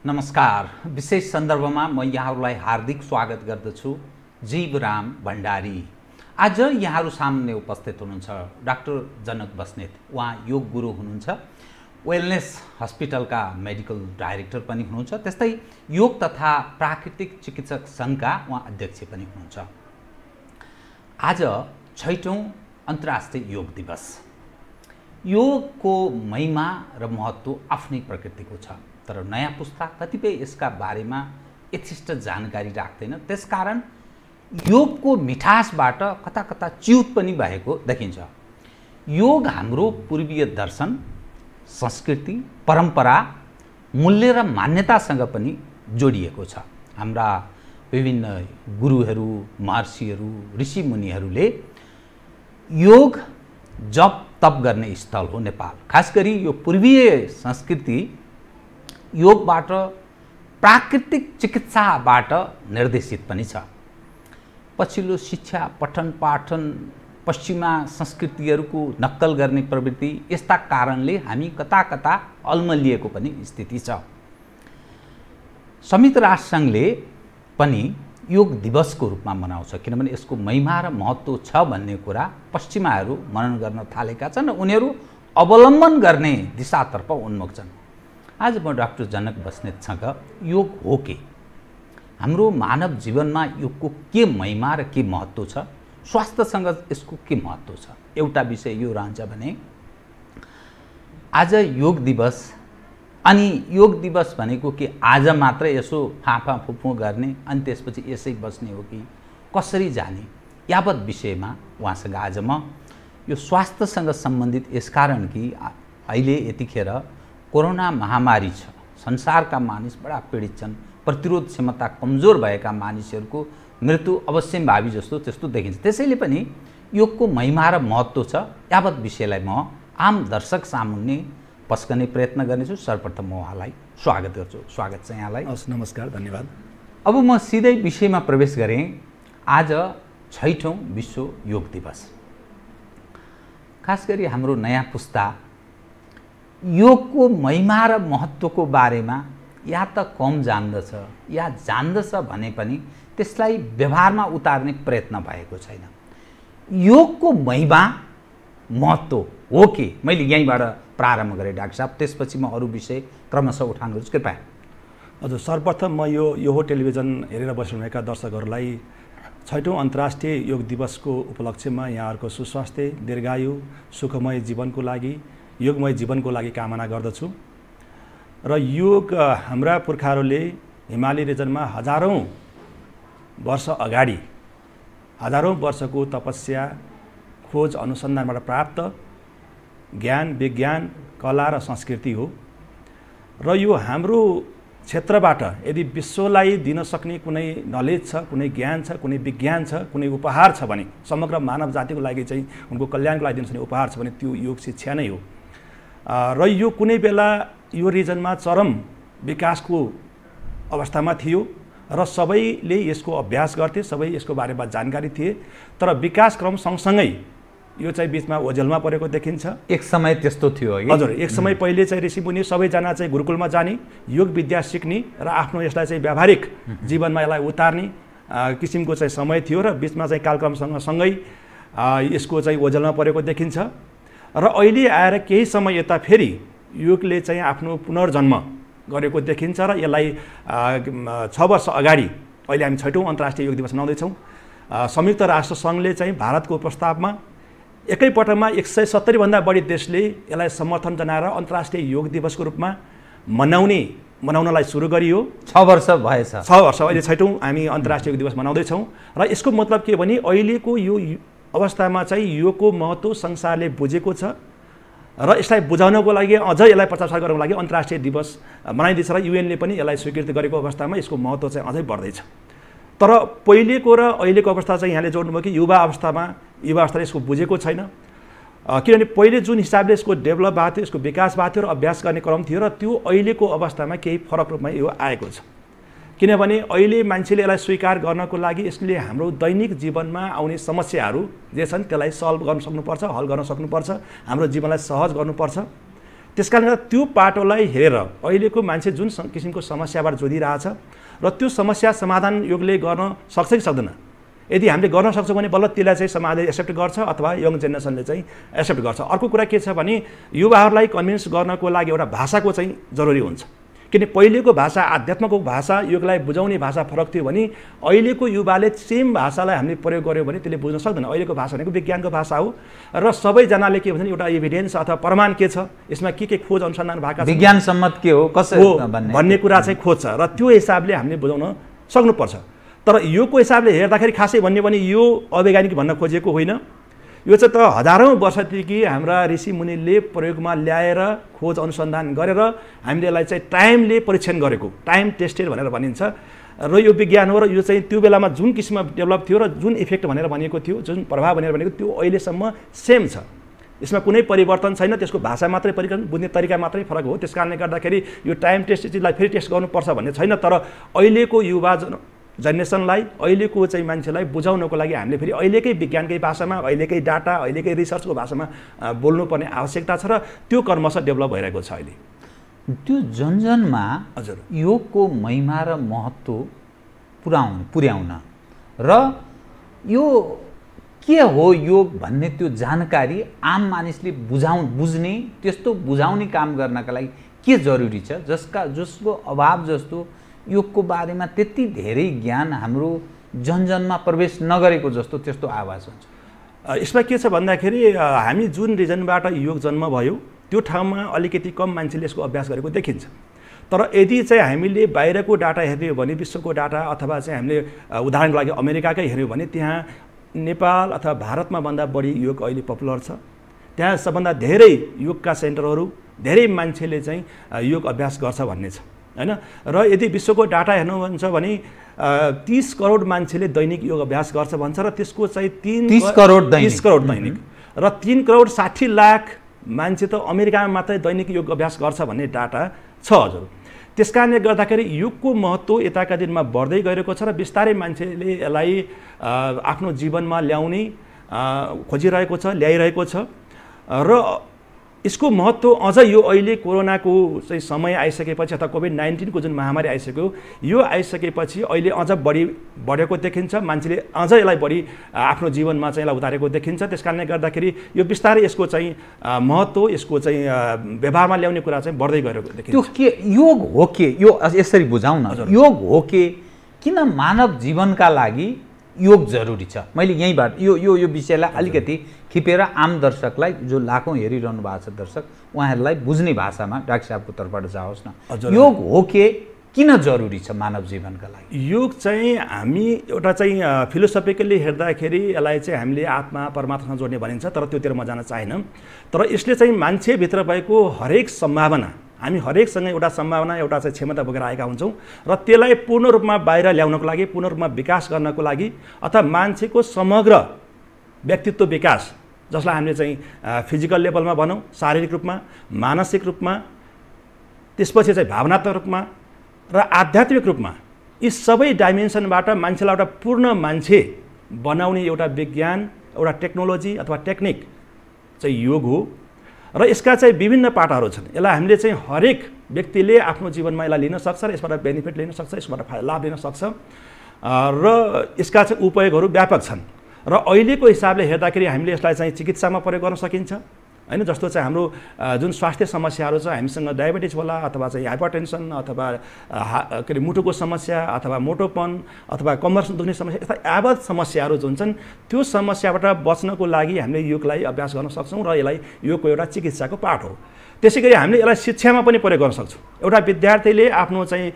नमस्कार। विशेष सन्दर्भमा म यहाँहरूलाई हार्दिक स्वागत गर्दछु। जीवराम भण्डारी। आज यहाँहरू सामने उपस्थित हुनुहुन्छ डाक्टर जनक बस्नेत। उहाँ योग गुरु हुनुहुन्छ, वेलनेस हस्पिटलका मेडिकल डाइरेक्टर पनि हुनुहुन्छ, त्यस्तै योग तथा प्राकृतिक चिकित्सक सङ्घका उहाँ अध्यक्ष पनि हुनुहुन्छ। आज 6औं अन्तर्राष्ट्रिय योग दिवस। योगको महिमा र महत्त्व आफ्नै प्रकृतिको छ, तर नयाँ पुस्ता कतिपय यसका बारेमा यथेष्ट जानकारी राख्दैन। त्यसकारण योगको मिठासबाट कता कता च्युत पनि भएको देखिन्छ। योग हाम्रो पूर्वीय दर्शन, संस्कृति, परम्परा, मूल्य र मान्यतासँग पनि जोडिएको छ। हाम्रा विभिन्न गुरुहरू, महर्षिहरू, ऋषिमुनिहरूले योग जप तप गर्ने स्थल हो नेपाल। खास गरी यो पूर्वीय संस्कृति योगबाट, प्राकृतिक चिकित्साबाट निर्देशित पनि छ। पछिल्लो शिक्षा, पठन पाठन, पश्चिमा संस्कृतिहरूको नक्कल गर्ने प्रवृत्ति, यस्ता कारणले हामी कता कता अल्मलिएको पनि स्थिति छ। संयुक्त राष्ट्र सङ्घले पनि योग दिवसको रूपमा मनाउँछ, किनभने यसको महिमा र महत्त्व छ भन्ने कुरा पश्चिमाहरू मनन गर्न थालेका छन् र उनीहरू अवलम्बन गर्ने दिशातर्फ उन्मुख छन्। आज म डाक्टर जनक बस्नेतसँग योग हो के, हाम्रो मानव जीवनमा योगको के महिमा र के महत्त्व छ, स्वास्थ्यसँग यसको के महत्त्व छ, एउटा विषय यो रहन्छ भने आज योग दिवस। अनि योग दिवस भनेको के आज मात्रै यसो फाँफा फुफु गर्ने अनि त्यसपछि यसै बस्ने हो कि कसरी जाने, यावत विषयमा उहाँसँग आज म यो स्वास्थ्यसँग सम्बन्धित यसकारण कि अहिले यतिखेर कोरोना महामारी छ, संसारका मानिस बडा पीडित छन्, प्रतिरोध क्षमता कमजोर भएका मानिसहरूको मृत्यु अवश्यम्भावी जस्तो त्यस्तो देखिन्छ। त्यसैले पनि योगको महिमा र महत्त्व छ, यावत विषयलाई म आम दर्शक सामुन्ने पस्कने प्रयत्न गर्नेछु। सर्वप्रथम म उहाँलाई स्वागत गर्छु। स्वागत छ यहाँलाई। नमस्कार, धन्यवाद। अब म सिधै विषयमा प्रवेश गरेँ। आज 6औं विश्व योग दिवस। खास गरी हाम्रो नयाँ पुस्ता योगको महिमा र महत्त्वको बारेमा या त कम जान्दछ या जान्दछ भने पनि त्यसलाई व्यवहारमा उतार्ने प्रयत्न भएको छैन। योगको महिमा महत्त्व हो के, मैले यहीँबाट प्रारम्भ गरेँ डाक्टर साहब, त्यसपछि म अरू विषय क्रमशः उठान गर्छु, कृपया। हजुर, सर्वप्रथम म यो टेलिभिजन हेरेर बस्नुभएका दर्शकहरूलाई 6औं अन्तर्राष्ट्रिय योग दिवसको उपलक्ष्यमा यहाँहरूको सुस्वास्थ्य, दीर्घायु, सुखमय जीवनको लागि, योगमय जीवनको लागि कामना गर्दछु। र योग हाम्रा पुर्खाहरूले हिमाली रिजनमा हजारौँ वर्ष अगाडि, हजारौँ वर्षको तपस्या, खोज, अनुसन्धानबाट प्राप्त ज्ञान, विज्ञान, कला र संस्कृति हो। र यो हाम्रो क्षेत्रबाट यदि विश्वलाई दिन सक्ने कुनै नलेज छ, कुनै ज्ञान छ, कुनै विज्ञान छ, कुनै उपहार छ भने, समग्र मानव जातिको लागि चाहिँ उनको कल्याणको लागि दिन सक्ने उपहार छ भने त्यो योग शिक्षा नै हो। र यो कुनै बेला यो रिजनमा चरम विकासको अवस्थामा थियो र सबैले यसको अभ्यास गर्थे, सबै यसको बारेमा जानकारी थिए। तर विकास क्रम सँगसँगै यो चाहिँ बिचमा ओझेलमा परेको देखिन्छ। एक समय त्यस्तो थियो है। हजुर, एक समय पहिले चाहिँ ऋषिमुनि सबैजना चाहिँ गुरुकुलमा जाने, योग विद्या सिक्ने र आफ्नो यसलाई चाहिँ व्यावहारिक जीवनमा यसलाई उतार्ने किसिमको चाहिँ समय थियो र बिचमा चाहिँ कालक्रमसँग सँगै यसको चाहिँ ओझेलमा परेको देखिन्छ। र अहिले आएर केही समय यता फेरि योगले चाहिँ आफ्नो पुनर्जन्म गरेको देखिन्छ र यसलाई 6 वर्ष अगाडि अहिले हामी 6औं अन्तर्राष्ट्रिय योग दिवस मनाउँदैछौँ। संयुक्त राष्ट्र सङ्घले चाहिँ भारतको प्रस्तावमा एकैपटकमा 170 भन्दा बढी देशले यसलाई समर्थन जनाएर अन्तर्राष्ट्रिय योग दिवसको रूपमा मनाउनलाई सुरु गरियो। 6 वर्ष भएछ। 6 वर्ष, अहिले 6औं हामी अन्तर्राष्ट्रिय योग दिवस मनाउँदैछौँ। र यसको मतलब के भने अहिलेको यो अवस्थामा चाहिँ योगको महत्त्व संसारले बुझेको छ र यसलाई बुझाउनको लागि अझ यसलाई प्रचार प्रसार गर्नको लागि अन्तर्राष्ट्रिय दिवस मनाइँदैछ र युएनले पनि यसलाई स्वीकृति गरेको अवस्थामा यसको महत्त्व चाहिँ अझै बढ्दैछ। तर पहिलेको र अहिलेको अवस्था चाहिँ यहाँले जोड्नुभयो कि युवा अवस्थाले यसको बुझेको छैन। किनभने पहिले जुन हिसाबले यसको डेभलप भएको थियो, यसको विकास भएको थियो र अभ्यास गर्ने क्रम थियो र त्यो अहिलेको अवस्थामा केही फरक रूपमा यो आएको छ। किनभने अहिले मान्छेले यसलाई स्वीकार गर्नको लागि यसले हाम्रो दैनिक जीवनमा आउने समस्याहरू जे छन् त्यसलाई सल्भ गर्न सक्नुपर्छ, हल गर्न सक्नुपर्छ, हाम्रो जीवनलाई सहज गर्नुपर्छ। त्यसकारणले गर्दा त्यो पाटोलाई हेरेर अहिलेको मान्छे जुन किसिमको समस्याबाट जोडिरहेछ र त्यो समस्या समाधान योगले गर्न सक्छ कि सक्दैन, यदि हामीले गर्न सक्छौँ भने बल्ल त्यसलाई चाहिँ समाजले एक्सेप्ट गर्छ अथवा यङ जेनेरेसनले चाहिँ एक्सेप्ट गर्छ। अर्को कुरा के छ भने युवाहरूलाई कन्भिन्स गर्नको लागि एउटा भाषाको चाहिँ जरुरी हुन्छ, किन पहिलेको भाषा आध्यात्मको भाषा योगलाई बुझाउने भाषा फरक थियो भने अहिलेको युवाले सेम भाषालाई हामीले प्रयोग गर्यो भने त्यसले बुझ्न सक्दैन। अहिलेको भाषा भनेको विज्ञानको भाषा हो र सबैजनाले के भन्छन् एउटा एभिडेन्स अथवा प्रमाण के छ, यसमा के खोज अनुसन्धान भएका छन्, विज्ञान सम्मत के हो कसरी भन्ने कुरा चाहिँ खोज्छ र त्यो हिसाबले हामीले बुझाउन सक्नुपर्छ। तर योगको हिसाबले हेर्दाखेरि खासै भन्यो भने यो अवैज्ञानिक भन्न खोजेको होइन, यो चाहिँ त हजारौँ वर्षदेखि हाम्रा ऋषिमुनिले प्रयोगमा ल्याएर खोज अनुसन्धान गरेर हामीले यसलाई चाहिँ टाइमले परीक्षण गरेको, टाइम टेस्टेड भनेर भनिन्छ र यो विज्ञान हो र यो चाहिँ त्यो बेलामा जुन किसिममा डेभलप थियो र जुन इफेक्ट भनेर भनिएको थियो, जुन प्रभाव भनेर भनेको त्यो अहिलेसम्म सेम छ, यसमा कुनै परिवर्तन छैन। त्यसको भाषा मात्रै परिवर्तन, बुझ्ने तरिका मात्रै फरक हो। त्यस कारणले गर्दाखेरि यो टाइम टेस्टलाई फेरि टेस्ट गर्नुपर्छ भन्ने छैन। तर अहिलेको युवा जेनेरेसनलाई, अहिलेको चाहिँ मान्छेलाई बुझाउनको लागि हामीले फेरि अहिलेकै विज्ञानकै भाषामा, अहिलेकै डाटा, अहिलेकै रिसर्चको भाषामा बोल्नुपर्ने आवश्यकता छ र त्यो क्रमशः डेभलप भइरहेको छ अहिले। त्यो जनजनमा हजुर योगको महिमा र महत्त्व पुर्याउन र यो के हो योग भन्ने त्यो जानकारी आम मानिसले बुझ्ने, त्यस्तो बुझाउने काम गर्नका लागि के जरुरी छ जसको अभाव जस्तो योगको बारेमा त्यति धेरै ज्ञान हाम्रो जनजनमा प्रवेश नगरेको जस्तो त्यस्तो आवाज हुन्छ। यसमा के छ भन्दाखेरि हामी जुन रिजनबाट योग जन्म भयो त्यो ठाउँमा अलिकति कम मान्छेले यसको अभ्यास गरेको देखिन्छ। तर यदि चाहिँ हामीले बाहिरको डाटा हेर्ने हो भने, विश्वको डाटा अथवा चाहिँ हामीले उदाहरणको लागि अमेरिकाकै हेर्यौँ भने त्यहाँ नेपाल अथवा भारतमा भन्दा बढी योग अहिले पपुलर छ। त्यहाँ सबभन्दा धेरै योगका सेन्टरहरू, धेरै मान्छेले चाहिँ योग अभ्यास गर्छ भन्ने छ हैन। र यदि विश्वको डाटा हेर्नुहुन्छ भने 30 करोड मान्छेले दैनिक योग अभ्यास गर्छ भन्छ र त्यसको चाहिँ 30 करोड दैनिक र 3 करोड 60 लाख मान्छे त अमेरिकामा मात्रै दैनिक योग अभ्यास गर्छ भन्ने डाटा छ हजुर। त्यसकारणले गर्दाखेरि योगको महत्त्व यताका दिनमा बढ्दै गएको छ र बिस्तारै मान्छेले यसलाई आफ्नो जीवनमा ल्याउने खोजिरहेको छ, ल्याइरहेको छ र यसको महत्त्व अझ यो अहिले कोरोनाको चाहिँ समय आइसकेपछि अथवा कोभिड-19 को जुन महामारी आइसक्यो, यो आइसकेपछि अहिले अझ बढेको देखिन्छ। मान्छेले अझ यसलाई बढी आफ्नो जीवनमा चाहिँ यसलाई उतारेको देखिन्छ। त्यसकारणले गर्दाखेरि यो बिस्तारै यसको चाहिँ महत्त्व, यसको चाहिँ व्यवहारमा ल्याउने कुरा चाहिँ बढ्दै गएको देखिन्छ। त्यो के योग हो के, यो यसरी बुझाउन, योग हो के, किन मानव जीवनका लागि योग जरुरी छ? मैले यहीँबाट यो विषयलाई अलिकति खिपेर आम दर्शकलाई, जो लाखौँ हेरिरहनु भएको छ दर्शक, उहाँहरूलाई बुझ्ने भाषामा डाक्टर साहबको तर्फबाट जाओस् न। योग हो के, किन जरुरी छ मानव जीवनका लागि? योग चाहिँ हामी एउटा चाहिँ फिलोसफिकली हेर्दाखेरि यसलाई चाहिँ हामीले आत्मा परमात्मासँग जोड्ने भनिन्छ, तर त्योतिर म जान चाहेन। तर यसले चाहिँ मान्छेभित्र भएको हरेक सम्भावना, हामी हरेकसँग एउटा सम्भावना, एउटा चाहिँ क्षमता बोकेर आएका हुन्छौँ र त्यसलाई पूर्ण रूपमा बाहिर ल्याउनको लागि, पूर्ण रूपमा विकास गर्नको लागि अथवा मान्छेको समग्र व्यक्तित्व विकास, जसलाई हामीले चाहिँ फिजिकल लेभलमा भनौँ, शारीरिक रूपमा, मानसिक रूपमा, त्यसपछि चाहिँ भावनात्मक रूपमा र आध्यात्मिक रूपमा, यी सबै डाइमेन्सनबाट मान्छेलाई एउटा पूर्ण मान्छे बनाउने एउटा विज्ञान, एउटा टेक्नोलोजी अथवा टेक्निक चाहिँ योग हो। र यसका चाहिँ विभिन्न पाटाहरू छन्। यसलाई हामीले चाहिँ हरेक व्यक्तिले आफ्नो जीवनमा यसलाई लिन सक्छ र यसबाट बेनिफिट लिन सक्छ, यसबाट लाभ लिन सक्छ र यसका चाहिँ उपयोगहरू व्यापक छन्। र अहिलेको हिसाबले हेर्दाखेरि हामीले यसलाई चाहिँ चिकित्सामा प्रयोग गर्न सकिन्छ हैन। जस्तो चाहिँ हाम्रो जुन स्वास्थ्य समस्याहरू छ, हामीसँग डायबिटिज होला अथवा चाहिँ हाइपरटेन्सन अथवा के अरे मुटुको समस्या अथवा मोटोपन अथवा कम्मर दुख्ने समस्या, यस्ता यावत समस्याहरू जुन छन् त्यो समस्याबाट बच्नको लागि हामीले योगलाई अभ्यास गर्न सक्छौँ र यसलाई योगको एउटा चिकित्साको पार्ट हो। त्यसै गरी हामीले यसलाई शिक्षामा पनि प्रयोग गर्न सक्छौँ। एउटा विद्यार्थीले आफ्नो चाहिँ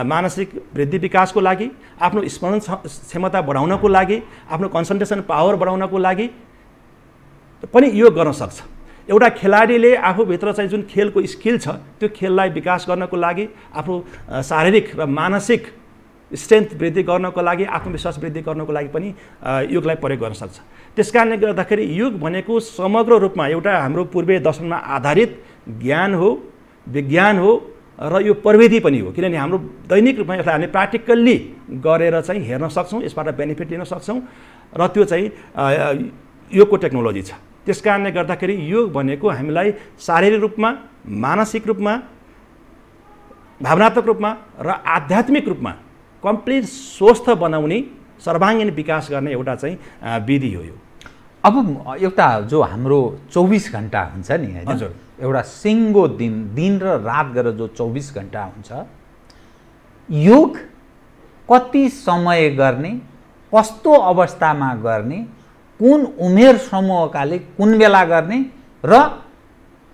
मानसिक वृद्धि विकासको लागि, आफ्नो स्मरण क्षमता बढाउनको लागि, आफ्नो कन्सन्ट्रेसन पावर बढाउनको लागि पनि योग गर्न सक्छ। एउटा खेलाडीले आफूभित्र चाहिँ जुन खेलको स्किल छ त्यो खेललाई विकास गर्नको लागि, आफ्नो शारीरिक र मानसिक स्ट्रेन्थ वृद्धि गर्नको लागि, आत्मविश्वास वृद्धि गर्नको लागि पनि योगलाई प्रयोग गर्न सक्छ। त्यसकारणले गर्दाखेरि योग भनेको समग्र रूपमा एउटा हाम्रो पूर्वीय दर्शनमा आधारित ज्ञान हो, विज्ञान हो र यो प्रविधि पनि हो। किनभने हाम्रो दैनिक रूपमा यसलाई हामीले प्र्याक्टिकल्ली गरेर चाहिँ हेर्न सक्छौँ, यसबाट बेनिफिट लिन सक्छौँ र त्यो चाहिँ योगको टेक्नोलोजी छ। त्यस कारणले गर्दाखेरि योग भनेको हामीलाई शारीरिक रूपमा, मानसिक रूपमा, भावनात्मक रूपमा र आध्यात्मिक रूपमा कम्प्लिट स्वस्थ बनाउने, सर्वाङ्गीण विकास गर्ने एउटा चाहिँ विधि हो यो। अब एउटा जो हाम्रो 24 घण्टा हुन्छ नि हैन, हजुर, एउटा सिङ्गो दिन र रात गरेर जो 24 घण्टा हुन्छ, योग कति समय गर्ने, कस्तो अवस्थामा गर्ने, कुन उमेर समूहकाले कुन बेला गर्ने र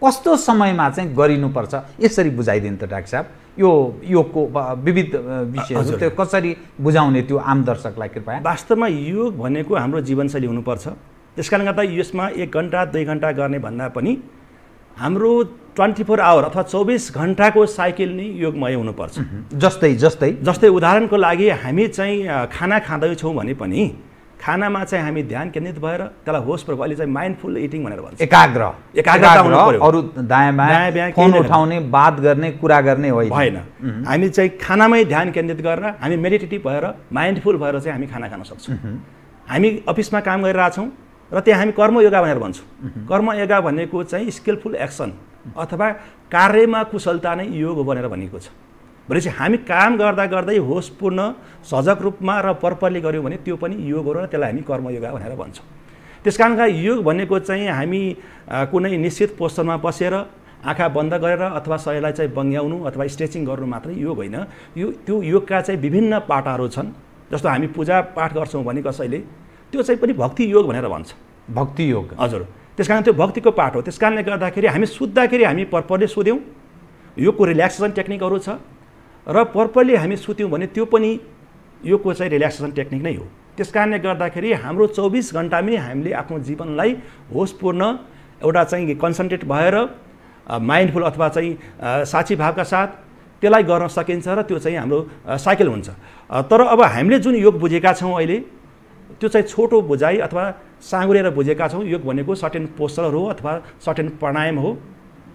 कस्तो समयमा चाहिँ गरिनुपर्छ, यसरी बुझाइदिनु त डाक्टर साहब। यो योगको विविध विषयहरू त्यो कसरी बुझाउने, त्यो आम दर्शकलाई कृपया। वास्तवमा योग भनेको हाम्रो जीवनशैली हुनुपर्छ। त्यसकारणले गर्दा यसमा 1 घण्टा 2 घण्टा गर्ने भन्दा पनि हाम्रो 24 आवर अथवा 24 घण्टाको साइकल नै योगमय हुनुपर्छ। जस्तै उदाहरणको लागि हामी चाहिँ खाना खाँदैछौँ भने पनि खानामा चाहिँ हामी ध्यान केन्द्रित भएर त्यसलाई होसपूर्वक, अहिले चाहिँ माइन्डफुल इटिङ भनेर भन्छ, एकाग्रता हुनु पर्यो। अरू दायाँ बायाँ फोन उठाउने, बात गर्ने, कुरा गर्ने होइन। हामी चाहिँ खानामै ध्यान केन्द्रित गरेर हामी मेडिटेटिभ भएर माइन्डफुल भएर चाहिँ हामी खाना खान सक्छौँ। हामी अफिसमा काम गरिरहेछौँ र त्यहाँ हामी कर्मयोगा भनेर भन्छौँ। कर्मयोगा भनेको चाहिँ स्किलफुल एक्सन अथवा कार्यमा कुशलता नै योग हो भनेर भनिएको छ। भनेपछि हामी काम गर्दा गर्दै होसपूर्ण सजग रूपमा र पर्परली गऱ्यौँ भने त्यो पनि योग हो र त्यसलाई हामी कर्मयोगा भनेर भन्छौँ। त्यस कारण योग भनेको चाहिँ हामी कुनै निश्चित पोस्चरमा बसेर आँखा बन्द गरेर अथवा शरीरलाई चाहिँ बङ्ग्याउनु अथवा स्ट्रेचिङ गर्नु मात्रै योग होइन। त्यो योगका चाहिँ विभिन्न पाटाहरू छन्। जस्तो हामी पूजा पाठ गर्छौँ भने कसैले त्यो चाहिँ पनि भक्ति योग भनेर भन्छ। भक्ति योग, हजुर। त्यस कारण त्यो भक्तिको पाठ हो। त्यस कारणले गर्दाखेरि हामी सुत्दाखेरि हामी पर्परली सुत्यौँ, योगको रिल्याक्सेसन टेक्निकहरू छ र पर्परली हामी सुत्यौँ भने त्यो पनि योगको चाहिँ रिल्याक्सेसन टेक्निक नै हो। त्यस कारणले गर्दाखेरि हाम्रो 24 घण्टामै हामीले आफ्नो जीवनलाई होसपूर्ण एउटा चाहिँ कन्सन्ट्रेट भएर माइन्डफुल अथवा चाहिँ साक्षी भावका साथ त्यसलाई गर्न सकिन्छ र त्यो चाहिँ हाम्रो साइकल हुन्छ। तर अब हामीले जुन योग बुझेका छौँ अहिले त्यो चाहिँ छोटो बुझाइ अथवा साँगुरेर बुझेका छौँ। योग भनेको सर्टेन पोस्चर हो अथवा सर्टेन प्राणायाम हो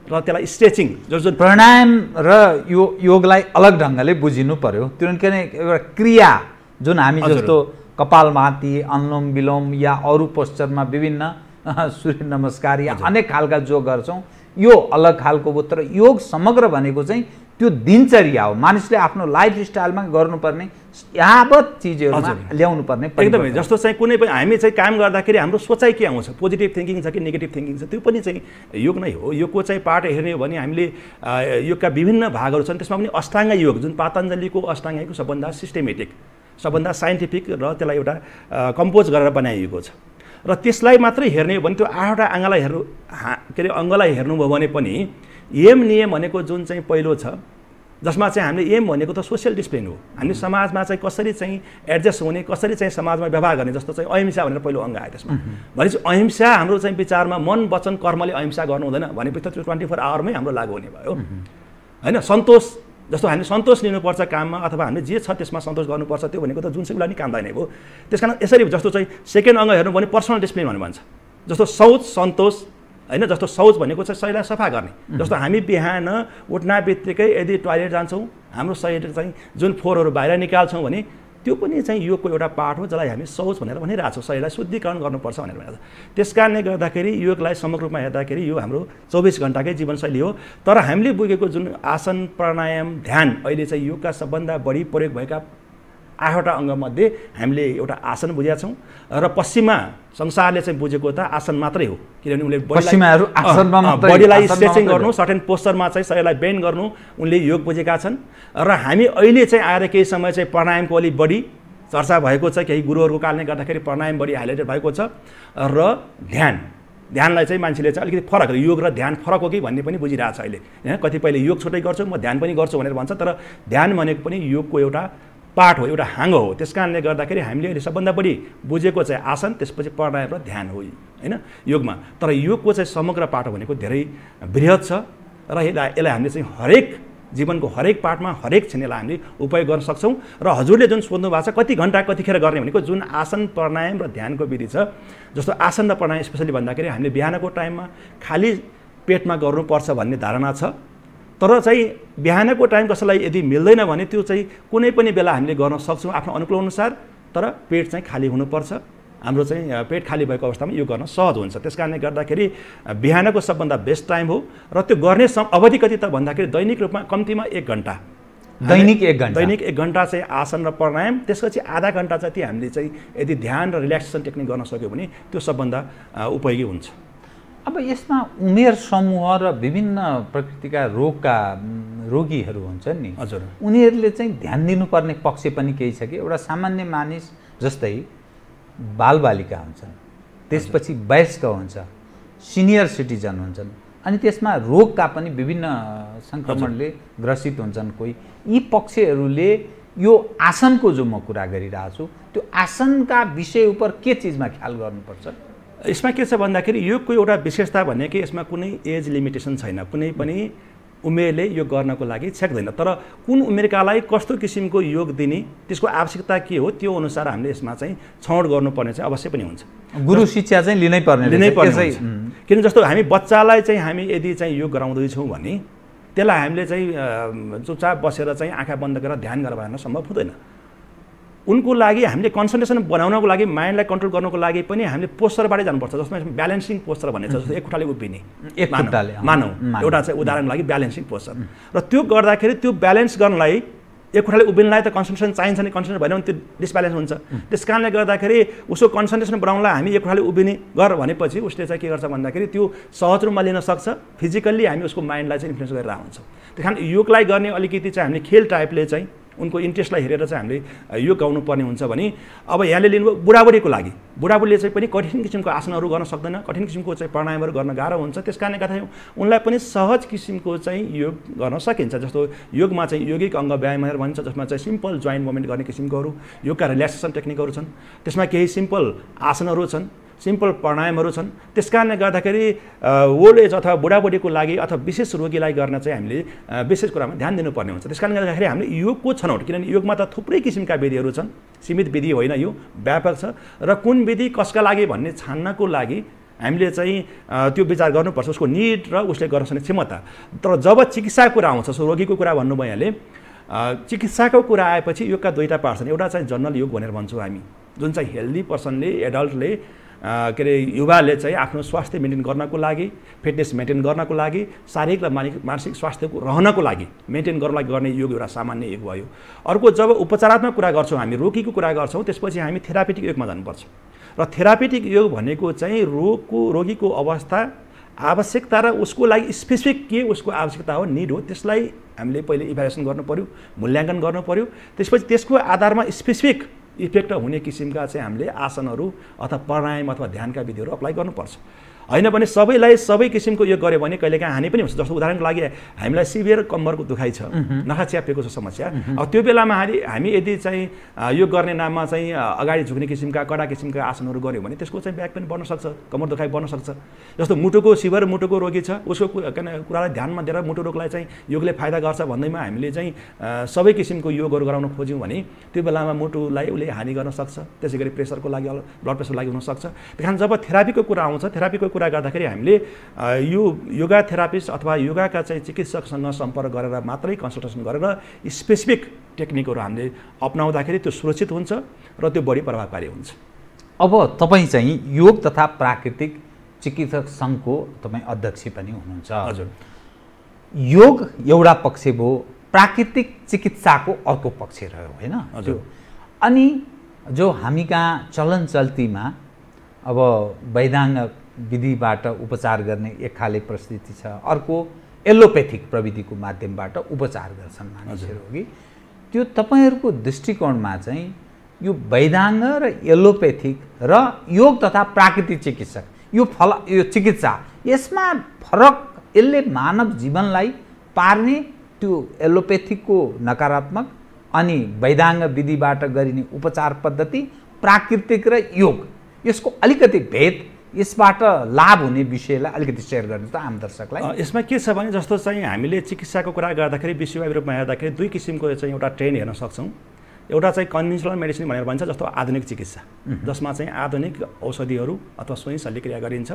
र त्यसलाई स्ट्रेचिङ जुन प्राणायाम र योगलाई अलग ढङ्गले बुझिनु पर्यो। किनभने एउटा क्रिया जुन हामी जस्तो कपालभाती, अनुलोम विलोम या अरू पोस्चरमा विभिन्न सूर्य नमस्कार या अनेक खालका जो गर्छौँ यो अलग खालको हो। तर योग समग्र भनेको चाहिँ त्यो दिनचर्या हो, मानिसले आफ्नो लाइफस्टाइलमा गर्नुपर्ने यावत चिजहरूमा ल्याउनु पर्ने। एकदमै जस्तो चाहिँ कुनै पनि हामी चाहिँ काम गर्दाखेरि हाम्रो सोचाइ के आउँछ, पोजिटिभ थिङ्किङ छ कि नेगेटिभ थिङ्किङ छ, त्यो पनि चाहिँ योग नै हो। योगको चाहिँ पार्ट हेर्ने हो भने हामीले योगका विभिन्न भागहरू छन्। त्यसमा पनि अष्टाङ्ग योग जुन पतञ्जलिको अष्टाङ्ग योगको सबभन्दा सिस्टेमेटिक, सबभन्दा साइन्टिफिक र त्यसलाई एउटा कम्पोज गरेर बनाइएको छ। र त्यसलाई मात्रै हेर्ने हो भने त्यो 8वटा अङ्गलाई अङ्गलाई हेर्नुभयो भने पनि यम नियम भनेको जुन चाहिँ पहिलो छ, जसमा चाहिँ हामीले एम भनेको त सोसियल डिसिप्लिन हो। हामीले समाजमा चाहिँ कसरी चाहिँ एडजस्ट हुने, कसरी चाहिँ समाजमा व्यवहार गर्ने, जस्तो चाहिँ अहिंसा भनेर पहिलो अङ्ग आयो त्यसमा। भनेपछि अहिंसा हाम्रो चाहिँ विचारमा मन वचन कर्मले अहिंसा गर्नु हुँदैन भनेपछि त त्यो 24 आवरमै हाम्रो लागु हुने भयो होइन। सन्तोष, जस्तो हामीले सन्तोष लिनुपर्छ काममा अथवा हामीले जे छ त्यसमा सन्तोष गर्नुपर्छ, त्यो भनेको त जुनसुकैलाई नि कामदाय नै हो। त्यस कारण यसरी जस्तो चाहिँ सेकेन्ड अङ्ग हेर्नु भने पर्सनल डिसिप्लिन भनेर भन्छ। जस्तो शौच सन्तोष होइन, जस्तो शौच भनेको चाहिँ शरीरलाई सफा गर्ने। जस्तो हामी बिहान उठ्ना बित्तिकै यदि टोयलेट जान्छौँ, हाम्रो शरीर चाहिँ जुन फोहोरहरू बाहिर निकाल्छौँ भने त्यो पनि चाहिँ योगको एउटा पार्ट हो, जसलाई हामी शौच भनेर भनिरहेछौँ। शरीरलाई शुद्धिकरण गर्नुपर्छ भनेर भनिरहेको छ। त्यस कारणले गर्दाखेरि योगलाई समग्र रूपमा हेर्दाखेरि यो हाम्रो 24 घण्टाकै जीवनशैली हो। तर हामीले बुझेको जुन आसन, प्राणायाम, ध्यान अहिले चाहिँ योगका सबभन्दा बढी प्रयोग भएका 8वटा अङ्गमध्ये हामीले एउटा आसन बुझेका छौँ र पश्चिमा संसारले चाहिँ बुझेको त आसन मात्रै हो। किनभने उनले बडीलाई स्ट्रेचिङ गर्नु, सर्टेन पोस्चरमा चाहिँ शरीरलाई बेन्ड गर्नु उनले योग बुझेका छन्। र हामी अहिले चाहिँ आएर केही समय चाहिँ प्राणायामको अलिक बढी चर्चा भएको छ, केही गुरुहरूको कारणले गर्दाखेरि प्राणायाम बढी हाइलाइटेड भएको छ। र ध्यानलाई चाहिँ मान्छेले चाहिँ अलिकति फरक, योग र ध्यान फरक हो कि भन्ने पनि बुझिरहेको छ अहिले होइन। कतिपयले योग छुट्टै गर्छु, म ध्यान पनि गर्छु भनेर भन्छ, तर ध्यान भनेको पनि योगको एउटा पार्ट हो, एउटा हाङ्गो हो। त्यस कारणले गर्दाखेरि हामीले अहिले सबभन्दा बढी बुझेको चाहिँ आसन, त्यसपछि प्राणायाम र ध्यान हो होइन योगमा। तर योगको चाहिँ समग्र पार्ट भनेको धेरै बृहत छ र यसलाई हामीले चाहिँ हरेक जीवनको हरेक पार्टमा हरेक क्षणलाई हामीले उपयोग गर्न सक्छौँ। र हजुरले जुन सोध्नु भएको छ कति घण्टा कतिखेर गर्ने भनेको जुन आसन प्राणायाम र ध्यानको विधि छ, जस्तो आसन र प्राणायाम स्पेसली भन्दाखेरि हामीले बिहानको टाइममा खाली पेटमा गर्नुपर्छ भन्ने धारणा छ। तर चाहिँ बिहानको टाइम कसैलाई यदि मिल्दैन भने त्यो चाहिँ कुनै पनि बेला हामीले गर्न सक्छौँ आफ्नो अनुकूल अनुसार। तर पेट चाहिँ खाली हुनुपर्छ हाम्रो चाहिँ पेट खाली भएको अवस्थामा यो गर्न सहज हुन्छ। त्यस कारणले गर्दाखेरि बिहानको सबभन्दा बेस्ट टाइम हो र त्यो गर्ने अवधि कति त भन्दाखेरि दैनिक रूपमा कम्तीमा 1 घन्टा, दैनिक 1 घन्टा, दैनिक 1 घन्टा चाहिँ आसन र प्राणायाम, त्यसपछि आधा घन्टा जति हामीले चाहिँ यदि ध्यान र रिल्याक्सेसन टेक्निक गर्न सक्यो भने त्यो सबभन्दा उपयोगी हुन्छ। अब यसमा उमेर समूह र विभिन्न प्रकृतिका रोगीहरू हुन्छन् नि, हजुर, उनीहरूले चाहिँ ध्यान दिनुपर्ने पक्ष पनि केही छ कि? एउटा सामान्य मानिस जस्तै बालबालिका हुन्छन्, त्यसपछि वयस्क हुन्छ, सिनियर सिटिजन हुन्छन्, अनि त्यसमा रोगका पनि विभिन्न सङ्क्रमणले ग्रसित हुन्छन् कोही। यी पक्षहरूले यो आसनको जो म कुरा गरिरहेको छु त्यो आसनका विषय उप के चिजमा ख्याल गर्नुपर्छ? यसमा के छ भन्दाखेरि योगको एउटा विशेषता भनेको यसमा कुनै एज लिमिटेसन छैन, कुनै पनि उमेरले योग गर्नको लागि छेक्दैन। तर कुन उमेरकालाई कस्तो किसिमको योग दिने, त्यसको आवश्यकता के हो, त्यो अनुसार हामीले यसमा चाहिँ छनौट गर्नुपर्ने चाहिँ अवश्य पनि हुन्छ। गुरु शिक्षा चाहिँ लिनै पर्ने किन जस्तो हामी बच्चालाई चाहिँ हामी यदि चाहिँ योग गराउँदैछौँ भने त्यसलाई हामीले चाहिँ चुपचाप बसेर चाहिँ आँखा बन्द गरेर ध्यान गरेर भन्न सम्भव हुँदैन। उनको लागि हामीले कन्सन्ट्रेसन बनाउनको लागि, माइन्डलाई कन्ट्रोल गर्नको लागि पनि हामीले पोस्चरबाटै जानुपर्छ, जसमा ब्यालेन्सिङ पोस्चर भन्ने छ। जस्तो एक खुट्टाले उभिने, मानौ एउटा चाहिँ उदाहरणको लागि ब्यालेन्सिङ पोस्चर, र त्यो गर्दाखेरि त्यो ब्यालेन्स गर्नलाई एक खुट्टाले उभिनलाई त कन्सन्ट्रेसन चाहिन्छ नि, कन्सन्ट्रेसन भएन भने त्यो डिसब्यालेन्स हुन्छ। त्यस कारणले गर्दाखेरि उसको कन्सन्ट्रेसन बढाउनलाई हामी एक खुट्टाले उभिने गर भनेपछि उसले चाहिँ के गर्छ भन्दाखेरि त्यो सहज रूपमा लिन सक्छ। फिजिकल्ली हामी उसको माइन्डलाई चाहिँ इन्फ्लुएन्स गरेर हुन्छ। त्यस कारण योगलाई गर्ने अलिकति चाहिँ हामीले खेल टाइपले चाहिँ उनको इन्ट्रेस्टलाई हेरेर चाहिँ हामीले योग गाउनु पर्ने हुन्छ भने अब यहाँले लिनुभयो बुढाबुढीको लागि, बुढाबुढीले चाहिँ पनि कठिन किसिमको आसनहरू गर्न सक्दैन, कठिन किसिमको चाहिँ प्राणायामहरू गर्न गाह्रो हुन्छ। त्यस कारणले गर्दाखेरि उनलाई पनि सहज किसिमको चाहिँ योग गर्न सकिन्छ। जस्तो योगमा चाहिँ यौगिक अङ्ग व्यायामहरू भन्छ, जसमा चाहिँ सिम्पल जोइन्ट मुभमेन्ट गर्ने किसिमकोहरू योगका रिल्याक्सेसन टेक्निकहरू छन्, त्यसमा केही सिम्पल आसनहरू छन्, सिम्पल प्राणायामहरू छन्। त्यस कारणले गर्दाखेरि ओल्ड एज अथवा बुढाबुढीको लागि अथवा विशेष रोगीलाई गर्न चाहिँ हामीले विशेष कुरामा ध्यान दिनुपर्ने हुन्छ। त्यस कारणले गर्दाखेरि हामीले योगको छनौट, किनभने योगमा त थुप्रै किसिमका विधिहरू छन्, सीमित विधि होइन, यो व्यापक छ र कुन विधि कसका लागि भन्ने छान्नको लागि हामीले चाहिँ त्यो विचार गर्नुपर्छ, उसको निड र उसले गर्न सक्ने क्षमता। तर जब चिकित्साको कुरा आउँछ, सो रोगीको कुरा भन्नुभयो यहाँले, चिकित्साको कुरा आएपछि योगका दुईवटा पार्ट छन्। एउटा चाहिँ जनरल योग भनेर भन्छौँ हामी, जुन चाहिँ हेल्दी पर्सनले, एडल्टले के अरे युवाले चाहिँ आफ्नो स्वास्थ्य मेन्टेन गर्नको लागि, फिटनेस मेन्टेन गर्नको लागि, शारीरिक र मानसिक स्वास्थ्यको रहनको लागि मेन्टेन गर्नलाई गर्ने योग एउटा सामान्य योग भयो। अर्को जब उपचारात्मक कुरा गर्छौँ, हामी रोगीको कुरा गर्छौँ, त्यसपछि हामी थेरापेटिक योगमा जानुपर्छ। र थेरापेटिक योग भनेको चाहिँ रोगीको अवस्था, आवश्यकता र उसको लागि स्पेसिफिक के उसको आवश्यकता हो, निड हो, त्यसलाई हामीले पहिले इभ्यालुएसन गर्नु पर्यो, मूल्याङ्कन गर्नु पर्यो। त्यसपछि त्यसको आधारमा स्पेसिफिक इफेक्ट हुने किसिमका चाहिँ हामीले आसनहरू अथवा प्राणायाम अथवा ध्यानका विधिहरू अप्लाई गर्नुपर्छ। होइन भने सबैलाई सबै किसिमको योग गऱ्यो भने कहिलेकाहीँ हानि पनि हुन्छ। जस्तो उदाहरणको लागि हामीलाई सिभियर कम्मरको दुखाइ छ, नखा च्यापेको छ समस्या, अब त्यो बेलामा हामी यदि चाहिँ योग गर्ने नाममा चाहिँ अगाडि झुक्ने किसिमका कडा किसिमका आसनहरू गऱ्यो भने त्यसको चाहिँ ब्याक पेन बढ्न सक्छ, कम्मर दुखाइ बढ्न सक्छ। जस्तो सिभियर मुटुको रोगी छ, उसको कुरालाई ध्यानमा दिएर मुटु रोगलाई चाहिँ योगले फाइदा गर्छ भन्दैमा हामीले चाहिँ सबै किसिमको योगहरू गराउन खोज्यौँ भने त्यो बेलामा मुटुलाई उसले हानि गर्न सक्छ। त्यसै गरी प्रेसरको लागि, ब्लड प्रेसरको लागि हुनसक्छ। त्यही कारण जब थेरापीको कुरा आउँछ, थेरापीको कुरा गर्दाखेरि हामीले यो योगा थेरापिस्ट अथवा योगाका चाहिँ चिकित्सकसँग सम्पर्क गरेर मात्रै कन्सल्टेसन गरेर स्पेसिफिक टेक्निकहरू हामीले अपनाउँदाखेरि त्यो सुरक्षित हुन्छ र त्यो बढी प्रभावकारी हुन्छ। अब तपाईँ चाहिँ योग तथा प्राकृतिक चिकित्सक सङ्घको तपाईँ अध्यक्ष पनि हुनुहुन्छ। हजुर, योग एउटा पक्ष भयो, प्राकृतिक चिकित्साको अर्को पक्ष रह्यो होइन? हजुर। अनि जो हामी कहाँ चलन चल्तीमा अब वैधाङ्ग विधिबाट उपचार गर्ने एक खाले परिस्थिति छ, अर्को एलोपेथिक प्रविधिको माध्यमबाट उपचार गर्छन् मानिसहरू कि त्यो तपाईँहरूको दृष्टिकोणमा चाहिँ यो वैधाङ्ग र एलोपेथिक र योग तथा प्राकृतिक चिकित्सक यो चिकित्सा यसमा फरक, यसले मानव जीवनलाई पार्ने त्यो एलोपेथिकको नकारात्मक अनि वैधाङ्ग विधिबाट गरिने उपचार पद्धति, प्राकृतिक र योग, यसको अलिकति भेद, यसबाट लाभ हुने विषयलाई अलिकति सेयर गर्नु त आम दर्शकलाई। यसमा के छ भने जस्तो चाहिँ हामीले चिकित्साको कुरा गर्दाखेरि विश्वव्यापी रूपमा हेर्दाखेरि दुई किसिमको चाहिँ एउटा ट्रेन्ड हेर्न सक्छौँ। एउटा चाहिँ कन्भेन्सनल मेडिसिन भनेर भन्छ, जस्तो आधुनिक चिकित्सा, जसमा चाहिँ आधुनिक औषधिहरू अथवा स्वयं शल्यक्रिया गरिन्छ।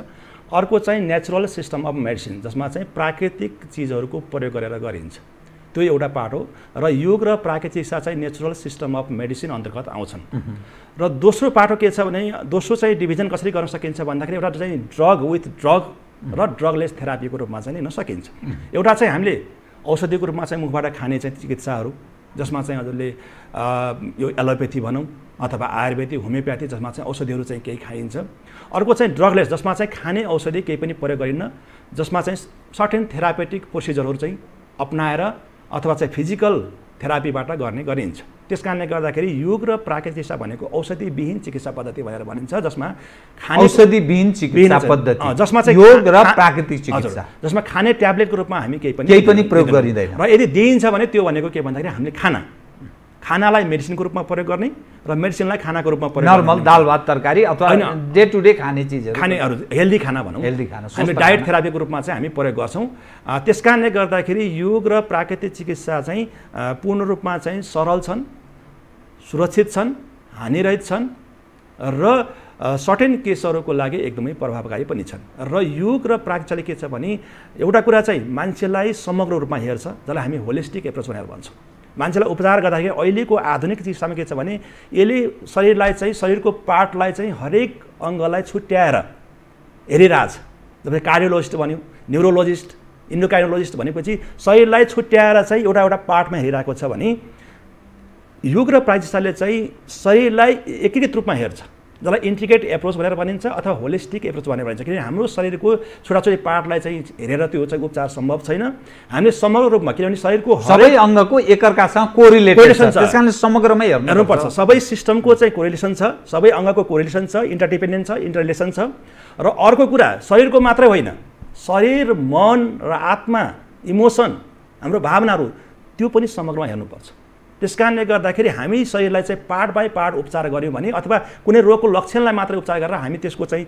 अर्को चाहिँ नेचुरल सिस्टम अफ मेडिसिन, जसमा चाहिँ प्राकृतिक चिजहरूको प्रयोग गरेर गरिन्छ। त्यो एउटा पार्ट हो र योग र प्राकृतिक चिकित्सा चाहिँ नेचुरल सिस्टम अफ मेडिसिन अन्तर्गत आउँछन्। र दोस्रो पाटो के छ भने दोस्रो चाहिँ डिभिजन कसरी गर्न सकिन्छ भन्दाखेरि एउटा चाहिँ ड्रग विथ ड्रग र ड्रगलेस थेरापीको रूपमा चाहिँ लिन सकिन्छ। एउटा चाहिँ हामीले औषधिको रूपमा चाहिँ मुखबाट खाने चाहिँ चिकित्साहरू जसमा चाहिँ हजुरले यो एलोपेथी भनौँ अथवा आयुर्वेदिक होमियोप्याथी जसमा चाहिँ औषधिहरू चाहिँ केही खाइन्छ। अर्को चाहिँ ड्रगलेस जसमा चाहिँ खाने औषधि केही पनि प्रयोग गरिन्न, जसमा चाहिँ सर्टेन थेरापेटिक प्रोसिजरहरू चाहिँ अपनाएर अथवा चाहिँ फिजिकल थेरापीबाट गरिन्छ। त्यस कारणले गर्दाखेरि योग र प्राकृतिक चिकित्सा भनेको औषधिविहीन चिकित्सा पद्धति भनेर भनिन्छ, जसमा खाने औषधिविहीन चिकित्सा पद्धति जसमा चाहिँ योग र प्राकृतिक चिकित्सा जसमा खाने ट्याब्लेटको रूपमा हामी केही पनि प्रयोग गरिँदैन। र यदि दिइन्छ भने त्यो भनेको के भन्दाखेरि हामीले खानालाई मेडिसिनको रूपमा प्रयोग गर्ने र मेडिसिनलाई खानाको रूपमा प्रयोग गर्ने। नर्मल दाल भात तरकारी अथवा डे टु डे खाने चिजहरू खानेहरू हेल्दी खाना भनौँ, हेल्दी खाना हामी डायट थेरापीको रूपमा चाहिँ हामी प्रयोग गर्छौँ। त्यस कारणले गर्दाखेरि योग र प्राकृतिक चिकित्सा चाहिँ पूर्ण रूपमा चाहिँ सरल छन्, सुरक्षित छन्, हानिरहित छन् र सर्टेन केसहरूको लागि एकदमै प्रभावकारी पनि छन्। र योग र प्राकृतिक के छ भने एउटा कुरा चाहिँ मान्छेलाई समग्र रूपमा हेर्छ, जसलाई हामी होलिस्टिक एप्रोच भनेर भन्छौँ। मान्छेलाई उपचार गर्दाखेरि अहिलेको आधुनिक चिकित्सामा के छ भने यसले शरीरलाई चाहिँ शरीरको पार्टलाई चाहिँ हरेक अङ्गलाई छुट्याएर हेरिरहेछ। जस्तै कार्डियोलोजिस्ट भन्यो, न्युरोलोजिस्ट, इन्डोक्राइनोलोजिस्ट भनेपछि शरीरलाई छुट्याएर चाहिँ एउटा एउटा पार्टमा हेरिरहेको छ भने योग र प्राकृतिक चाहिँ शरीरलाई एकीकृत रूपमा हेर्छ, जसलाई इन्टिग्रेट एप्रोच भनेर भनिन्छ अथवा होलिस्टिक एप्रोच भनेर भनिन्छ। किनभने हाम्रो शरीरको छोटाछोटी पार्टलाई चाहिँ हेरेर त्यो चाहिँ उपचार सम्भव छैन। हामीले समग्र रूपमा, किनभने शरीरको सबै अङ्गको एकअर्कासँग कोरिलेटेड छ, त्यसकारणले समग्रमै हेर्नुपर्छ। सबै सिस्टमको चाहिँ कोरिलेसन छ, सबै अङ्गको कोरिलेसन छ, इन्टरडिपेन्डेन्ट छ, इन्टररिलेसन छ। र अर्को कुरा शरीरको मात्रै होइन, शरीर, मन र आत्मा, इमोसन, हाम्रो भावनाहरू त्यो पनि समग्रमा हेर्नुपर्छ। त्यस कारणले गर्दाखेरि हामी शरीरलाई चाहिँ पार्ट बाई पार्ट उपचार गऱ्यौँ भने अथवा कुनै रोगको लक्षणलाई मात्रै उपचार गरेर हामी त्यसको चाहिँ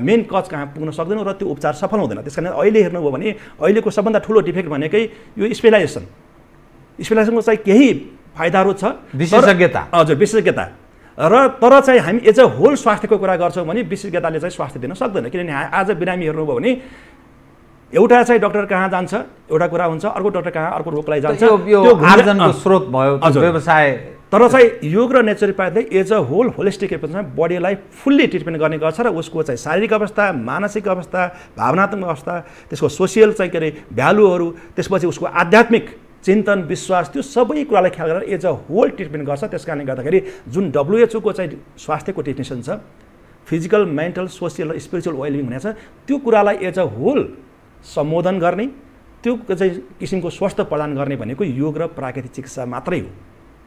मेन कज कहाँ पुग्न सक्दैनौँ र त्यो उपचार सफल हुँदैन। त्यस कारण अहिले हेर्नुभयो भने अहिलेको सबभन्दा ठुलो डिफेक्ट भनेकै यो स्पेसलाइजेसनको चाहिँ केही फाइदाहरू छ, विशेषज्ञता। हजुर, विशेषज्ञता। र तर चाहिँ हामी एज अ होल स्वास्थ्यको कुरा गर्छौँ भने विशेषज्ञताले चाहिँ स्वास्थ्य दिन सक्दैन। किनभने आज बिरामी हेर्नुभयो भने एउटा चाहिँ डक्टर कहाँ जान्छ एउटा कुरा हुन्छ, अर्को डक्टर कहाँ अर्को रोगलाई जान्छ, त्यो आर्जनको स्रोत भयो व्यवसाय। तर चाहिँ योग र नेचुरोप्याथीले एज अ होल होलिस्टिक एप्रोचमा बडीलाई फुल्ली ट्रिटमेन्ट गर्ने गर्छ र उसको चाहिँ शारीरिक अवस्था, मानसिक अवस्था, भावनात्मक अवस्था, त्यसको सोसियल चाहिँ के अरे भ्यालुहरू, त्यसपछि उसको आध्यात्मिक चिन्तन, विश्वास, त्यो सबै कुरालाई ख्याल गरेर एज अ होल ट्रिटमेन्ट गर्छ। त्यस कारणले गर्दाखेरि जुन WHO को चाहिँ स्वास्थ्यको डेफिनेसन छ, फिजिकल, मेन्टल, सोसियल र स्पिरिचुअल वेलबिङ भनेको छ, त्यो कुरालाई एज अ होल सम्बोधन गर्ने, त्यो चाहिँ किसिमको स्वास्थ्य प्रदान गर्ने भनेको योग र प्राकृतिक चिकित्सा मात्रै हो।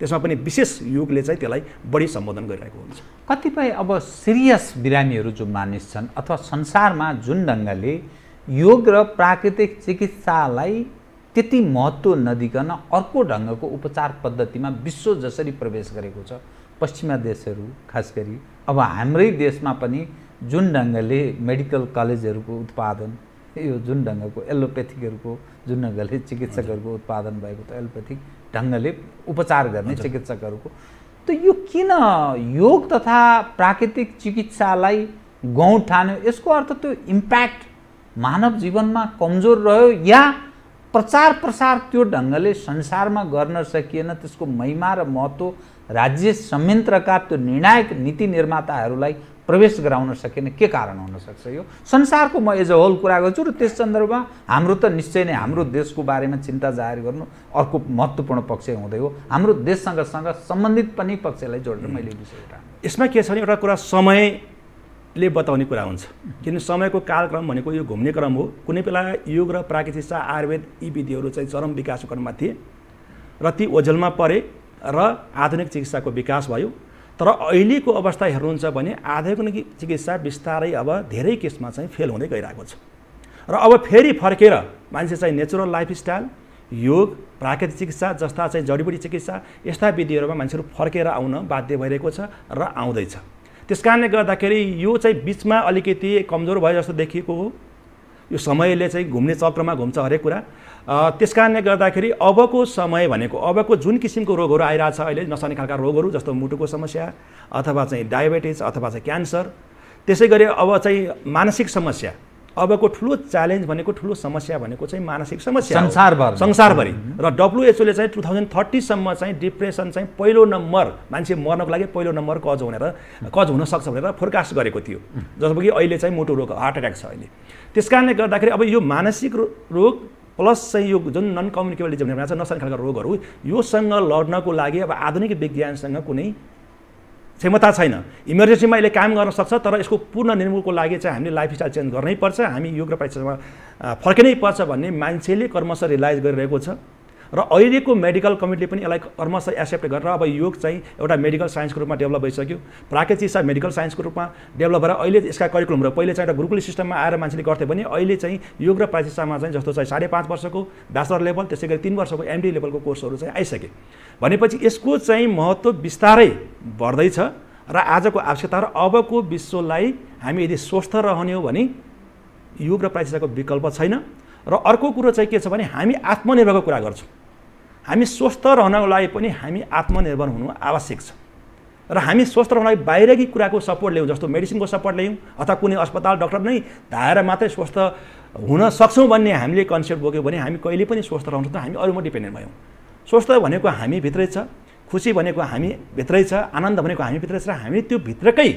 त्यसमा पनि विशेष योगले चाहिँ त्यसलाई बढी सम्बोधन गरिरहेको हुन्छ। कतिपय अब सिरियस बिरामीहरू जो मानिस छन् अथवा संसारमा जुन ढङ्गले योग र प्राकृतिक चिकित्सालाई त्यति महत्त्व नदिकन अर्को ढङ्गको उपचार पद्धतिमा विश्व जसरी प्रवेश गरेको छ, पश्चिमा देशहरू खास गरी, अब हाम्रै देशमा पनि जुन ढङ्गले मेडिकल कलेजहरूको उत्पादन, यो जुन ढङ्गको एलोपेथिकहरूको जुन ढङ्गले चिकित्सकहरूको उत्पादन भएको त एलोपेथिक ढङ्गले उपचार गर्ने चिकित्सकहरूको, त यो किन योग तथा प्राकृतिक चिकित्सालाई गौण ठान्यो? यसको अर्थ त्यो इम्प्याक्ट मानव जीवनमा कमजोर रह्यो या प्रचार प्रसार त्यो ढङ्गले संसारमा गर्न सकिएन, त्यसको महिमा र महत्त्व राज्य संयन्त्रका त्यो निर्णायक नीति निर्माताहरूलाई प्रवेश गराउन सकेन? के कारण हुनसक्छ? यो संसारको म एज अ होल कुरा गर्छु र त्यस सन्दर्भमा हाम्रो त निश्चय नै हाम्रो देशको बारेमा चिन्ता जाहेर गर्नु अर्को महत्त्वपूर्ण पक्ष हुँदै हो, हाम्रो देशसँग सम्बन्धित पनि पक्षलाई जोडेर मैले विषय उठाएँ। यसमा के छ भने एउटा कुरा समयले बताउने कुरा हुन्छ, किन समयको कालक्रम भनेको यो घुम्ने क्रम हो। कुनै बेला योग र प्राकृतिक चिकित्सा, आयुर्वेद यी विधिहरू चाहिँ चरम विकासको क्रममा थिए र ती ओझेलमा परे र आधुनिक चिकित्साको विकास भयो। तर अहिलेको अवस्था हेर्नुहुन्छ भने आधुनिक चिकित्सा बिस्तारै अब धेरै केसमा चाहिँ फेल हुँदै गइरहेको छ र अब फेरि फर्केर मान्छे चाहिँ नेचुरल लाइफस्टाइल, योग, प्राकृतिक चिकित्सा जस्ता चाहिँ जडीबुटी चिकित्सा यस्ता विधिहरूमा मान्छेहरू फर्केर आउन बाध्य भइरहेको छ र आउँदैछ। त्यस कारणले गर्दाखेरि यो चाहिँ बिचमा अलिकति कमजोर भयो जस्तो देखिएको हो। यो समयले चाहिँ घुम्ने चक्रमा घुम्छ हरेक कुरा। त्यस कारणले गर्दाखेरि अबको समय भनेको अबको जुन किसिमको रोगहरू आइरहेछ अहिले, नसाउने खालका रोगहरू जस्तो मुटुको समस्या अथवा चाहिँ डायबिटिज अथवा चाहिँ क्यान्सर, त्यसै गरी अब चाहिँ मानसिक समस्या, अबको ठुलो च्यालेन्ज भनेको ठुलो समस्या भनेको चाहिँ मानसिक समस्या हो संसारभरि र WHO ले चाहिँ 2030 सम्म चाहिँ डिप्रेसन चाहिँ पहिलो नम्बर मान्छे मर्नको लागि पहिलो नम्बर कज हुन सक्छ भनेर फोरकास्ट गरेको थियो जसमा कि अहिले चाहिँ मोटो रोग हार्ट एट्याक छ अहिले। त्यसकारणले गर्दाखेरि अब यो मानसिक रोग प्लस चाहिँ यो जुन नन कम्युनिकेबल डिजिज भनेर छ नसाने खालका रोगहरू योसँग लड्नको लागि अब आधुनिक विज्ञानसँग कुनै क्षमता छैन। इमर्जेन्सीमा यसले काम गर्न सक्छ तर यसको पूर्ण निर्मूलको लागि चाहिँ हामीले लाइफस्टाइल चेन्ज गर्नै पर्छ, हामी योग र प्राणायाममा फर्किनै पर्छ भन्ने मान्छेले क्रमशः रियलाइज गरिरहेको छ र अहिलेको मेडिकल कम्युनिटीले पनि यसलाई क्रमशः एक्सेप्ट गरेर अब योग चाहिँ एउटा मेडिकल साइन्सको रूपमा डेभलप भइसक्यो। प्राकृतिक चिकित्सा मेडिकल साइन्सको रूपमा डेभलप भएर अहिले यसका करिकुलमहरू पहिले चाहिँ एउटा गुरुकुल सिस्टममा आएर मान्छेले गर्थे भने अहिले चाहिँ योग र प्राकृतिक चिकित्सामा चाहिँ जस्तो चाहिँ 5.5 वर्षको ब्याचलर लेभल त्यसै गरी 3 वर्षको MD लेभलको कोर्सहरू चाहिँ आइसके भनेपछि यसको चाहिँ महत्त्व बिस्तारै बढ्दैछ र आजको आवश्यकता र अबको विश्वलाई हामी यदि स्वस्थ रहने हो भने योग र प्राकृतिक चिकित्साको विकल्प छैन। र अर्को कुरो चाहिँ के छ भने हामी आत्मनिर्भरको कुरा गर्छौँ, हामी स्वस्थ रहनको लागि पनि हामी आत्मनिर्भर हुनु आवश्यक छ र हामी स्वस्थ रहनको लागि बाहिरकी कुराको सपोर्ट ल्याउँ जस्तो मेडिसिनको सपोर्ट ल्याउँ अथवा कुनै अस्पताल डाक्टर नै धाएर मात्रै स्वस्थ हुन सक्छौँ भन्ने हामीले कन्सेप्ट बोक्यौँ भने हामी कहिले पनि स्वस्थ रहन सक्छौँ, हामी अरूमा डिपेन्डेन्ट भयौँ। स्वस्थ भनेको हामी भित्रै छ, खुसी भनेको हामी भित्रै छ, आनन्द भनेको हामी भित्रै छ र हामी त्यो भित्रकै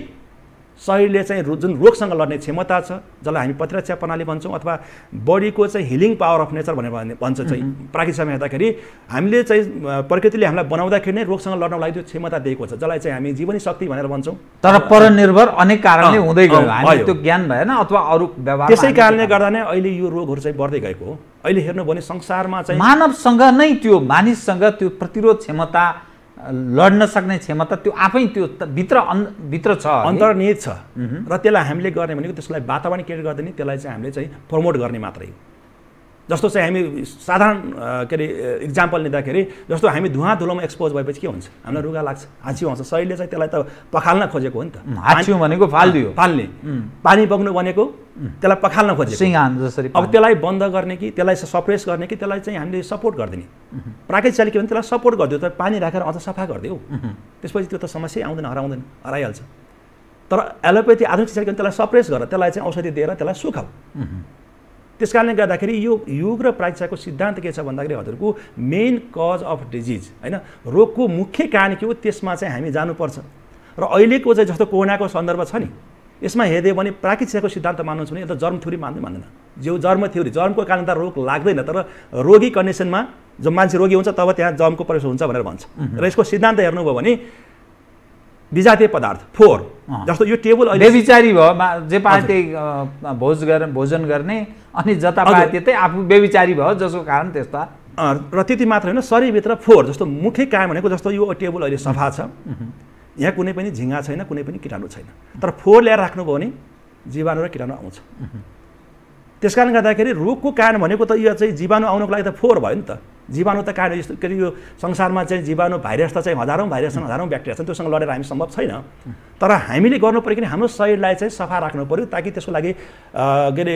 शरीरले चाहिँ जुन रोगसँग लड्ने क्षमता छ जसलाई हामी प्रतिरक्षा प्रणाली भन्छौँ अथवा बडीको चाहिँ हिलिङ पावर अफ नेचर भनेर भन्छ चाहिँ प्राकृतिकमा हेर्दाखेरि हामीले चाहिँ प्रकृतिले हामीलाई बनाउँदाखेरि नै रोगसँग लड्नको लागि त्यो क्षमता दिएको छ जसलाई चाहिँ हामी जीवनी शक्ति भनेर भन्छौँ। तर परनिर्भर अनेक कारणले हुँदै गयो, हामी त्यो ज्ञान भएन अथवा अरू व्यवहार त्यसै कारणले गर्दा नै अहिले यो रोगहरू चाहिँ बढ्दै गएको हो। अहिले हेर्नु भने संसारमा चाहिँ मानवसँग नै त्यो मानिससँग त्यो प्रतिरोध क्षमता लड्न सक्ने क्षमता त्यो आफै त्यो भित्र छ, अन्तर्निहित छ र त्यसलाई हामीले गर्ने भनेको त्यसलाई वातावरण क्रिएट गर्दैन, त्यसलाई चाहिँ हामीले चाहिँ प्रमोट गर्ने मात्रै हो। जस्तो चाहिँ हामी साधारण के अरे इक्जाम्पल लिँदाखेरि जस्तो हामी धुवा धुलोमा एक्सपोज भएपछि के हुन्छ, हामीलाई रुगा लाग्छ, हाँच्यु आउँछ, शरीरले चाहिँ त्यसलाई त पखाल्न खोजेको हो नि त। हाँच्यु भनेको फाल्ने, पानी बग्नु भनेको त्यसलाई पखाल्न खोजेको, सिंगान जसरी। अब त्यसलाई बन्द गर्ने कि त्यसलाई सप्रेस गर्ने कि त्यसलाई चाहिँ हामीले सपोर्ट गरिदिने। प्राकृतिक चाली के भने त्यसलाई सपोर्ट गरिदियो त पानी राखेर अझ सफा गरिदियो, त्यसपछि त्यो त समस्या आउँदैन, हराइहाल्छ। तर एलोपेथी आधुनिक चिकित्सा के त्यसलाई सप्रेस गर, त्यसलाई चाहिँ औषधि दिएर त्यसलाई सुखाऊ। त्यस कारणले गर्दाखेरि यो योग र प्राकृतिकको सिद्धान्त के छ भन्दाखेरि हजुरको मेन कज अफ डिजिज होइन, रोगको मुख्य कारण के हो त्यसमा चाहिँ हामी जानुपर्छ। र अहिलेको चाहिँ जस्तो कोरोनाको सन्दर्भ छ नि यसमा हेर्दै भने प्राकृतिकको सिद्धान्त मान्नुहुन्छ भने त जर्म थ्योरी मान्दैन। जो जर्म थ्योरी जर्मको कारण त रोग लाग्दैन, तर रोगी कन्डिसनमा जब मान्छे रोगी हुन्छ तब त्यहाँ जर्मको प्रवेश हुन्छ भनेर भन्छ। र यसको सिद्धान्त हेर्नुभयो भने विजातीय पदार्थ फोहोर जस्तो यो टेबल अहिले बेविचारी भयो, जे पाए त्यही भोजन गर्ने अनि जता पाए त्यतै आफू बेविचारी भयो जसको कारण त्यस्ता। र त्यति मात्र होइन, शरीरभित्र फोहोर जस्तो मुख्य कारण भनेको जस्तो यो टेबल अहिले सफा छ, यहाँ कुनै पनि झिङ्गा छैन, कुनै पनि किटाणु छैन, तर फोहोर ल्याएर राख्नुभयो भने जीवाणु र किटाणु आउँछ। त्यस कारणले गर्दाखेरि रोगको कारण भनेको त यो चाहिँ जीवाणु आउनको लागि त फोहोर भयो नि त। जीवाणु त कारण यस्तो के अरे यो संसारमा चाहिँ जीवाणु भाइरस त चाहिँ हजारौँ भाइरस छन्, हजारौँ ब्याक्टेरिया छन्, त्योसँग लडेर हामी सम्भव छैन। तर हामीले गर्नु पऱ्यो कि हाम्रो शरीरलाई चाहिँ सफा राख्नु पऱ्यो ताकि त्यसको लागि के अरे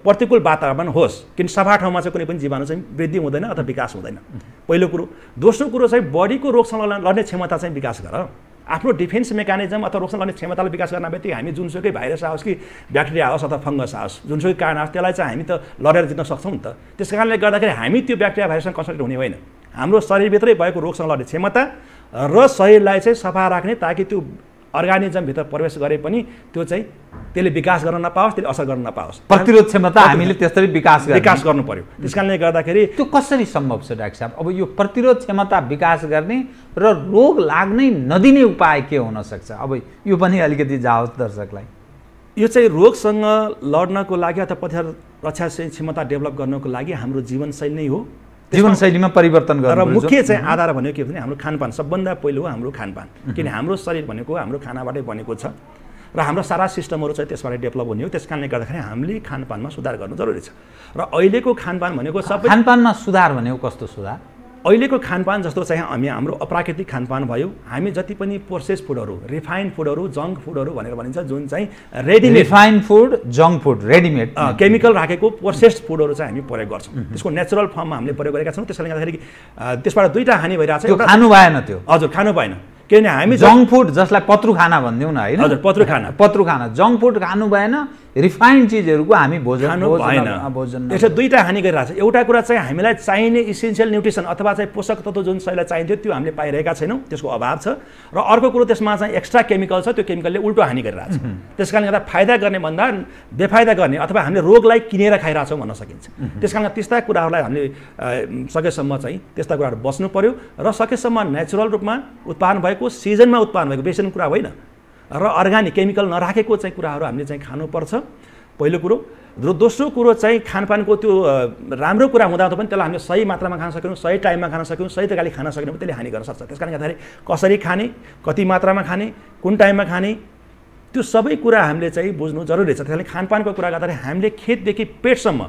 प्रतिकूल वातावरण होस्, किन सफा ठाउँमा चाहिँ कुनै पनि जीवाणु चाहिँ वृद्धि हुँदैन अथवा विकास हुँदैन, पहिलो कुरो। दोस्रो कुरो चाहिँ बडीको रोगसँग लड्ने क्षमता चाहिँ विकास गर, आफ्नो डिफेन्स मेकानिजम अथवा रोगसँग लड्ने क्षमतालाई विकास गर्न बित्तिकै हामी जुनसुकै भाइरस आओस् कि ब्याक्टेरिया आओस् अथवा फङ्गस आओस्, जुनसुकै कारण आओस् त्यसलाई चाहिँ हामी त लडेर जित्न सक्छौँ नि त। त्यस कारणले गर्दाखेरि हामी त्यो ब्याक्टेरिया भाइरससँग कन्सल्टेड हुने होइन, हाम्रो शरीरभित्रै भएको रोगसँग लड्ने क्षमता र शरीरलाई चाहिँ सफा राख्ने ताकि त्यो अर्गानिजमभित्र प्रवेश गरे पनि त्यो चाहिँ त्यसले विकास गर्न नपाओस्, त्यसले असर गर्न नपाओस्। प्रतिरोध क्षमता हामीले त्यसरी विकास गर्नु पर्यो। त्यस कारणले गर्दाखेरि त्यो कसरी सम्भव छ डाक्टर साहब? अब यो प्रतिरोध क्षमता विकास गर्ने र रोग लाग्नै नदिने उपाय के हुन सक्छ? अब यो पनि अलिकति जाओस् दर्शकलाई। यो चाहिँ रोगसँग लड्नको लागि अथवा प्रतिरक्षा क्षमता डेभलप गर्नको लागि हाम्रो जीवनशैली नै हो, जीवनशैलीमा परिवर्तन गर्नु। र मुख्य चाहिँ आधार भनेको के भने हाम्रो खानपान सबभन्दा पहिलो हो, हाम्रो खानपान। किन हाम्रो शरीर भनेको हाम्रो खानाबाटै बनेको छ र हाम्रो सारा सिस्टमहरू चाहिँ त्यसबाट डेभलप हुने हो। त्यस कारणले गर्दाखेरि हामीले खानपानमा सुधार गर्नु जरुरी छ। र अहिलेको खानपान भनेको सबै खानपानमा सुधार भनेको कस्तो सुधार? अहिलेको खानपान जस्तो चाहिँ हाम्रो अप्राकृतिक खानपान भयो, हामी जति पनि प्रोसेस फुडहरू, रिफाइन्ड फुडहरू, जङ्क फुडहरू भनेर भनिन्छ, जुन चाहिँ readymade refined food, junk food, readymade chemical राखेको प्रोसेस्ड फुडहरू चाहिँ हामी प्रयोग गर्छौँ। त्यसको नेचुरल फर्ममा हामीले प्रयोग गरेका छौँ। त्यसैले गर्दाखेरि त्यसबाट दुईवटा हानि भइरहेको छ। खानु भएन त्यो, हजुर खानु भएन। किनभने हामी जङ्क फुड जसलाई पत्रुखाना भन्दिउँ न हैन हजुर पत्रुखाना जङ्क फुड खानु भएन रिफाइन्ड चिजहरूको हामी खानु भएन त्यसले दुईटा हानि गरिरहेको छ एउटा कुरा चाहिँ हामीलाई चाहिने इसेन्सियल न्युट्रिसन अथवा चाहिँ पोषक तत्त्व जुन शरीरलाई चाहिन्थ्यो त्यो हामीले पाइरहेका छैनौँ त्यसको अभाव छ र अर्को कुरो त्यसमा चाहिँ एक्स्ट्रा केमिकल छ त्यो केमिकलले उल्टो हानि गरिरहेको छ त्यस कारणले गर्दा फाइदा गर्ने भन्दा बेफाइदा गर्ने अथवा हामीले रोगलाई किनेर खाइरहेछौँ भन्न सकिन्छ त्यस कारण त्यस्ता कुराहरूलाई हामीले सकेसम्म चाहिँ त्यस्ता कुराहरू बस्नु पर्यो र सकेसम्म नेचुरल रूपमा उत्पादन भएको सिजनमा उत्पादन भएको बेच्ने कुरा होइन र अर्ग्यानिक केमिकल नराखेको चाहिँ कुराहरू हामीले चाहिँ खानुपर्छ पहिलो कुरो र दोस्रो कुरो चाहिँ खानपानको त्यो राम्रो कुरा हुँदा पनि त्यसलाई हामीले सही मात्रामा खान सक्यौँ सही टाइममा खान सक्यौँ सही तरिकाले खान सक्यौँ त्यसले हानि गर्न सक्छ त्यस कारणले गर्दाखेरि कसरी खाने कति मात्रामा खाने कुन टाइममा खाने त्यो सबै कुरा हामीले चाहिँ बुझ्नु जरुरी छ त्यसले खानपानको कुरा गर्दाखेरि हामीले खेतदेखि पेटसम्म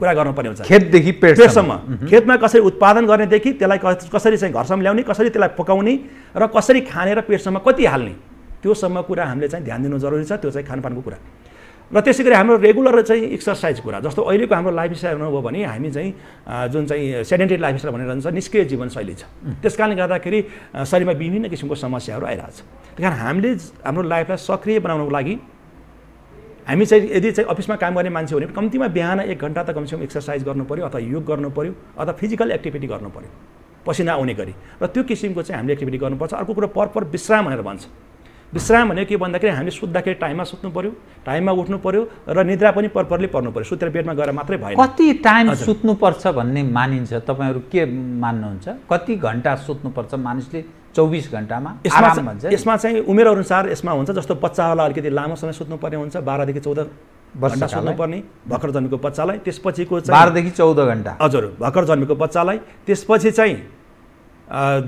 कुरा गर्नुपर्ने हुन्छ खेतदेखि पेटसम्म खेतमा कसरी उत्पादन गर्नेदेखि त्यसलाई कसरी चाहिँ घरसम्म ल्याउने कसरी त्यसलाई पकाउने र कसरी खाने र पेटसम्म कति हाल्ने त्योसम्म कुरा हामीले चाहिँ ध्यान दिनु जरुरी छ त्यो चाहिँ खानपानको कुरा र त्यसै गरी हाम्रो रेगुलर चाहिँ एक्सर्साइज कुरा जस्तो अहिलेको हाम्रो लाइफस्टाइल हेर्नुभयो भने हामी चाहिँ जुन चाहिँ सेडेन्टेरी लाइफस्टाइल भनेर भन्छ निष्क्रिय जीवनशैली छ त्यस कारणले गर्दाखेरि शरीरमा विभिन्न किसिमको समस्याहरू आइरहेछ त्यही कारण हामीले हाम्रो लाइफलाई सक्रिय बनाउनको लागि हामी चाहिँ यदि चाहिँ अफिसमा काम गर्ने मान्छे हो भने कम्तीमा बिहान 1 घन्टा त कमसेकम एक्सर्साइज गर्नु पर्यो अथवा योग गर्नु पर्यो अथवा फिजिकल एक्टिभिटी गर्नु पर्यो पसिना आउने गरी र त्यो किसिमको चाहिँ हामीले एक्टिभिटी गर्नुपर्छ अर्को कुरो पर विश्राम भनेर भन्छ विश्राम भनेको के भन्दाखेरि हामीले सुत्दाखेरि टाइममा सुत्नु पर्यो टाइममा उठ्नु पर्यो र निद्रा पनि परले पर्नु पर्यो सुतेर बेडमा गएर मात्रै भएन कति टाइम सुत्नुपर्छ भन्ने मानिन्छ तपाईहरु के मान्नुहुन्छ कति घण्टा सुत्नुपर्छ मानिसले 24 घण्टामा आराम भन्छ यसमा चाहिँ उमेर अनुसार यसमा हुन्छ जस्तो बच्चाहरूलाई अलिकति लामो समय सुत्नु पर्ने हुन्छ 12 देखि 14 घण्टा सुत्नु पर्ने भर्खर जन्मेको बच्चालाई त्यसपछिको चाहिँ 12 देखि 14 घण्टा हजुर भर्खर जन्मेको बच्चालाई त्यसपछि चाहिँ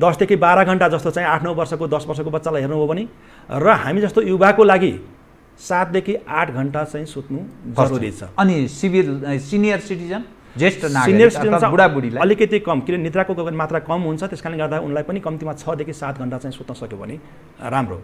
10 देखि 12 घण्टा जस्तो चाहिँ 8-9 वर्षको 10 वर्षको बच्चालाई हेर्नुभयो भने र हामी जस्तो युवाको लागि 7 देखि 8 घण्टा चाहिँ सुत्नु जरुरी छ अनि सिनियर सिटिजन ज्येष्ठ नागरिक अथवा बुढाबुढीलाई अलिकति कम किन निद्राको मात्रा कम हुन्छ त्यसकारणले गर्दा उनलाई पनि कम्तीमा 6 देखि 7 घण्टा चाहिँ सुत्न सक्यो भने राम्रो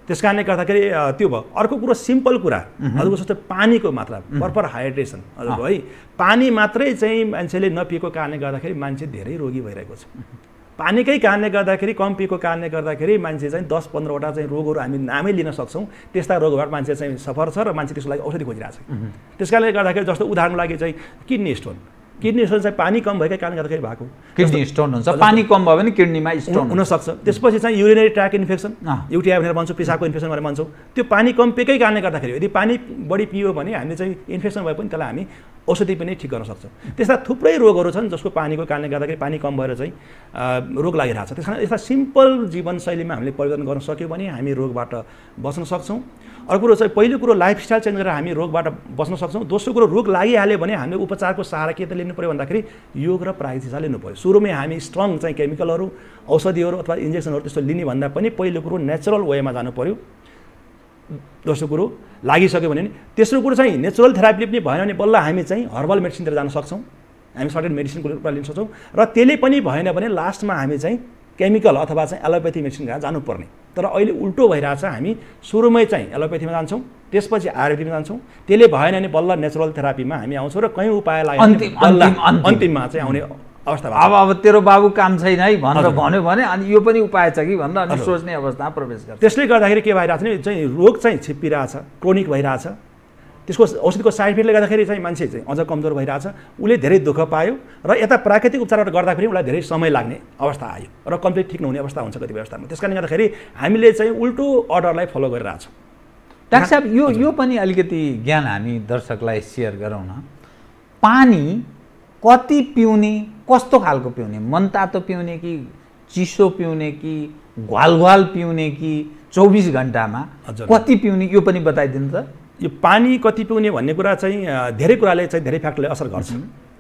त्यसकारणले गर्दाखेरि त्यो भयो अर्को कुरो सिम्पल कुरा हजुरको जस्तो पानीको मात्रा प्रपर हाइड्रेसन हजुरको है पानी मात्रै चाहिँ मान्छेले नपिएको कारणले गर्दाखेरि मान्छे धेरै रोगी भइरहेको छ पानीकै कारणले गर्दाखेरि कम पिएको कारणले गर्दाखेरि मान्छे चाहिँ 10-15 वटा चाहिँ रोगहरू हामी नामै लिन सक्छौँ त्यस्ता रोगबाट मान्छे चाहिँ सफर छ र मान्छे त्यसको लागि औषधि खोजिरहेको छ त्यसकारणले गर्दाखेरि जस्तो उदाहरणको लागि चाहिँ किडनी स्टोन चाहिँ पानी कम भएकै कारणले गर्दाखेरि भएको किडनी स्टोन हुन्छ पानी कम भयो भने किडनीमा स्टोन हुन सक्छ त्यसपछि चाहिँ युरिनरी ट्र्याक इन्फेक्सन युटिआई भनेर भन्छौँ पिसाबको इन्फेक्सन भनेर भन्छौँ त्यो पानी कम पिएकै कारणले गर्दाखेरि यदि पानी बढी पियो भने हामीले चाहिँ इन्फेक्सन भए पनि त्यसलाई हामी औषधि पनि ठिक गर्न सक्छौँ त्यस्ता थुप्रै रोगहरू छन् जसको पानीको कारणले गर्दाखेरि पानी कम भएर चाहिँ रोग लागिरहेको छ त्यसकारण यस्ता सिम्पल जीवनशैलीमा हामीले परिवर्तन गर्न सक्यौँ भने हामी रोगबाट बच्न सक्छौँ अर्को कुरो चाहिँ पहिलो कुरो लाइफस्टाइल चेन्ज गरेर हामी रोगबाट बच्न सक्छौँ दोस्रो कुरो रोग लागिहाल्यो भने हामीले उपचारको सहारा के त लिनु पर्यो भन्दाखेरि योग र प्राकृतिक चिकित्सा लिनु पर्यो सुरुमै हामी स्ट्रङ चाहिँ केमिकलहरू औषधिहरू अथवा इन्जेक्सनहरू त्यस्तो लिने भन्दा पनि पहिलो कुरो नेचुरल वेमा जानु पर्यो दोस्रो कुरो लागिसक्यो भने तेस्रो कुरो चाहिँ नेचुरल थेरापीले पनि भएन भने बल्ल हामी चाहिँ हर्बल मेडिसिनतिर जान सक्छौँ हामी सर्टेन मेडिसिनको रूपमा लिन सक्छौँ र त्यसले पनि भएन भने लास्टमा हामी चाहिँ केमिकल अथवा चाहिँ एलोपेथी मेडिसिन कहाँ जानुपर्ने तर अहिले उल्टो भइरहेछ हामी सुरुमै चाहिँ एलोपेथीमा जान्छौँ त्यसपछि आयुर्वेदिकमा जान्छौँ त्यसले भएन भने बल्ल नेचुरल थेरापीमा हामी आउँछौँ र कहीँ उपाय लाग्यो अन्तिममा चाहिँ आउने अवस्था अब तेरो बाबु काम छैन है भनेर भन्यो भने अनि यो पनि उपाय छ कि भनेर अनि सोच्ने अवस्थामा प्रवेश गर्छ त्यसले गर्दाखेरि के भइरहेछ भने चाहिँ रोग चाहिँ छिप्पिरहेछ क्रोनिक भइरहेछ त्यसको औषधिको साइड इफेक्टले गर्दाखेरि चाहिँ मान्छे चाहिँ अझ कमजोर भइरहेछ उसले धेरै दुःख पायो र यता प्राकृतिक उपचारहरू गर्दाखेरि उसलाई धेरै समय लाग्ने अवस्था आयो र कम्प्लिट ठिक नहुने अवस्था हुन्छ कतिपय अवस्थामा त्यसकारणले गर्दाखेरि हामीले चाहिँ उल्टो अर्डरलाई फलो गरिरहेछौँ डाक्टर साहब यो पनि अलिकति ज्ञान हामी दर्शकलाई सेयर गरौँ न पानी कति पिउने कस्तो खालको पिउने मनतातो पिउने कि चिसो पिउने कि घ्वाल पिउने कि 24 घण्टामा कति पिउने यो पनि बताइदिनु त यो पानी कति पिउने भन्ने कुरा चाहिँ धेरै कुराले चाहिँ धेरै फ्याक्टरले असर गर्छ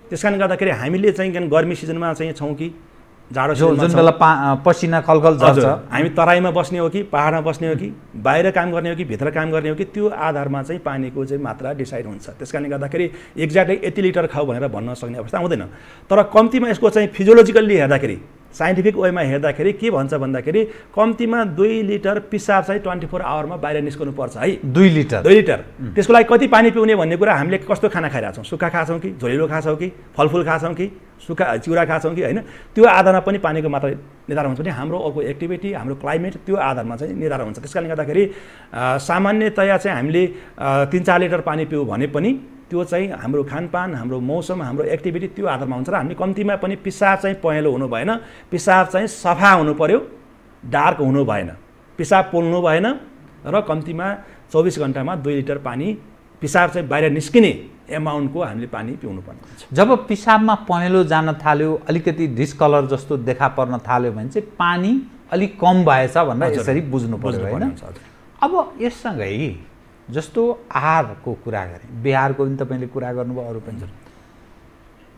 त्यसकारणले गर्दाखेरि हामीले चाहिँ गर्मी सिजनमा चाहिँ छौँ कि जाडो जुन बेला पसिना खलखल झर्छ हामी तराईमा बस्ने हो कि पहाडमा बस्ने हो कि बाहिर काम गर्ने हो कि भित्र काम गर्ने हो कि त्यो आधारमा चाहिँ पानीको चाहिँ मात्रा डिसाइड हुन्छ त्यसकारणले गर्दाखेरि एक्ज्याक्टली यति लिटर खाऊ भनेर भन्न सक्ने अवस्था आउँदैन तर कम्तीमा यसको चाहिँ फिजियोलोजिकल्ली हेर्दाखेरि साइन्टिफिक वेमा हेर्दाखेरि के भन्छ भन्दाखेरि कम्तीमा 2 लिटर पिसाब चाहिँ 24 आवरमा बाहिर निस्कनु पर्छ है 2 लिटर त्यसको लागि कति पानी पिउने भन्ने कुरा हामीले कस्तो खाना खाइरहेछौँ सुक्खा खाछौँ कि झोलिलो खाछौँ कि फलफुल खाछौँ कि सुक्खा चिउरा खाएको छौँ कि होइन, त्यो आधारमा पनि पानीको मात्रा निर्धारण हुन्छ भने हाम्रो अर्को एक्टिभिटी, हाम्रो क्लाइमेट त्यो आधारमा चाहिँ निर्धारण हुन्छ। त्यस कारणले गर्दाखेरि सामान्यतया चाहिँ हामीले 3-4 लिटर पानी पिउँ भने पनि त्यो चाहिँ हाम्रो खानपान, हाम्रो मौसम, हाम्रो एक्टिभिटी त्यो आधारमा हुन्छ। र हामी कम्तीमा पनि पिसाब चाहिँ पहेँलो हुनु भएन, पिसाब चाहिँ सफा हुनु पर्यो, डार्क हुनु भएन, पिसाब पोल्नु भएन, र कम्तीमा 24 घन्टामा 2 लिटर पानी पिसाब चाहिँ बाहिर निस्किने एमाउन्टको हामीले पानी पिउनु पर्ने हुन्छ। जब पिसाबमा पहेँलो जान थाल्यो, अलिकति डिस्कलर जस्तो देखा पर्न थाल्यो भने चाहिँ पानी अलिक कम भएछ भनेर यसरी बुझ्नु पर्यो होइन। अब यससँगै जस्तो आहारको कुरा गरेँ, बिहारको पनि तपाईँले कुरा गर्नुभयो, अरू पनि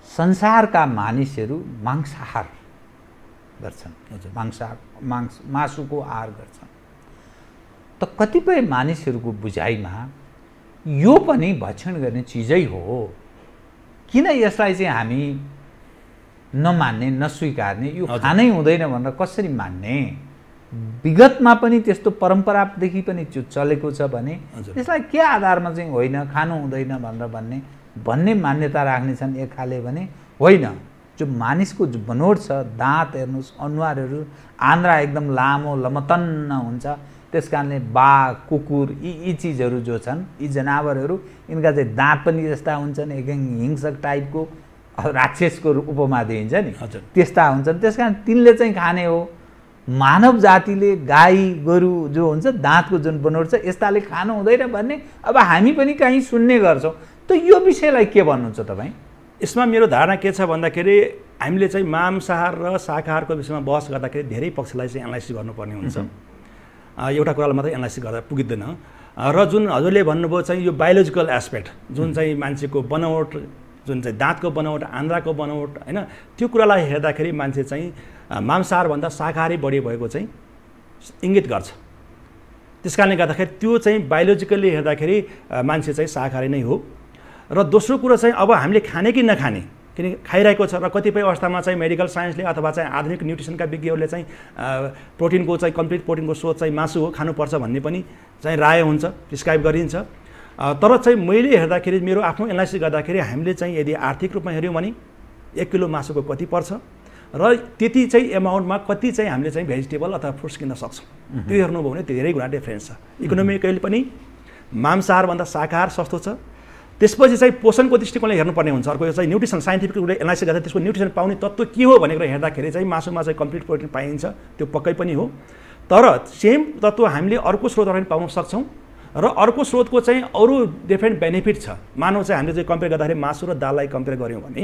संसारका मानिसहरू मांसाहार गर्छन्, मासुको आहार गर्छन्। त कतिपय मानिसहरूको बुझाइमा यो पनि भक्षण गर्ने चिजै हो, किन यसलाई चाहिँ हामी नमान्ने, नस्वीकार्ने, यो खानै हुँदैन भनेर कसरी मान्ने? विगतमा पनि त्यस्तो परम्परादेखि पनि त्यो चलेको छ भने यसलाई के आधारमा चाहिँ होइन खानु हुँदैन भनेर भन्ने मान्यता राख्ने छन् एक खाले भने होइन। जो मानिसको जो बनोट छ, दाँत हेर्नुहोस्, अनुहारहरू आन्द्रा एकदम लामो लमतन्न हुन्छ, त्यस कारणले बाघ, कुकुर यी चिजहरू जो छन्, यी जनावरहरू यिनका चाहिँ दाँत पनि यस्ता हुन्छन्, एकदम हिंसक टाइपको राक्षसको उपमा दिइन्छ नि, त्यस्ता हुन्छन्। त्यस कारण तिनले चाहिँ खाने हो। मानव जातिले गाई गोरु जो हुन्छ दाँतको जुन बनोट छ यस्ताले खानु हुँदैन भन्ने अब हामी पनि कहीँ सुन्ने गर्छौँ। त यो विषयलाई के भन्नुहुन्छ तपाईँ? यसमा मेरो धारणा के छ भन्दाखेरि हामीले चाहिँ मांसाहार र शाकाहारको विषयमा बहस गर्दाखेरि धेरै पक्षलाई चाहिँ एनालाइसिस गर्नुपर्ने हुन्छ। एउटा कुरालाई मात्रै एनालाइसिस गर्दा पुगिँदैन। र जुन हजुरले भन्नुभयो चाहिँ यो बायोलोजिकल एस्पेक्ट जुन चाहिँ मान्छेको बनोट, जुन चाहिँ दाँतको बनोट, आन्द्राको बनोट होइन, त्यो कुरालाई हेर्दाखेरि मान्छे चाहिँ मांसाहारभन्दा शाकाहारी बढी भएको चाहिँ इङ्गित गर्छ। त्यस कारणले गर्दाखेरि त्यो चाहिँ बायोलोजिकल्ली हेर्दाखेरि मान्छे चाहिँ शाकाहारी नै हो। र दोस्रो कुरो चाहिँ अब हामीले खाने कि नखाने, किनकि खाइरहेको छ र कतिपय अवस्थामा चाहिँ मेडिकल साइन्सले अथवा चाहिँ आधुनिक न्युट्रिसनका विज्ञहरूले चाहिँ प्रोटिनको चाहिँ कम्प्लिट प्रोटिनको स्रोत चाहिँ मासु हो, खानुपर्छ भन्ने पनि चाहिँ राय हुन्छ, प्रिस्क्राइब गरिन्छ। तर चाहिँ मैले हेर्दाखेरि मेरो आफ्नो एनालाइसिस गर्दाखेरि हामीले चाहिँ यदि आर्थिक रूपमा हेऱ्यौँ भने 1 किलो मासुको कति पर्छ र त्यति चाहिँ एमाउन्टमा कति चाहिँ हामीले चाहिँ भेजिटेबल अथवा फ्रुट्स किन्न सक्छौँ, त्यो हेर्नुभयो भने धेरै गुणा डिफ्रेन्स छ। इकोनोमिकली पनि मांसाहारभन्दा शाकाहार सस्तो छ। त्यसपछि चाहिँ पोषणको दृष्टिकोणले हेर्नुपर्ने हुन्छ। अर्को चाहिँ न्युट्रिसन, साइन्टिफिक रूपले एनालाइसिस गर्दा त्यसको न्युट्रिसन पाउने तत्त्व के हो भनेर हेर्दाखेरि चाहिँ मासुमा चाहिँ कम्प्लिट प्रोटिन पाइन्छ, त्यो पक्कै पनि हो। तर सेम तत्त्व हामीले अर्को स्रोतबाट पनि पाउन सक्छौँ र अर्को स्रोतको चाहिँ अरू डिफ्रेन्ट बेनिफिट छ। मानव चाहिँ हामीले चाहिँ कम्पेयर गर्दाखेरि मासु र दाललाई कम्पेयर गऱ्यौँ भने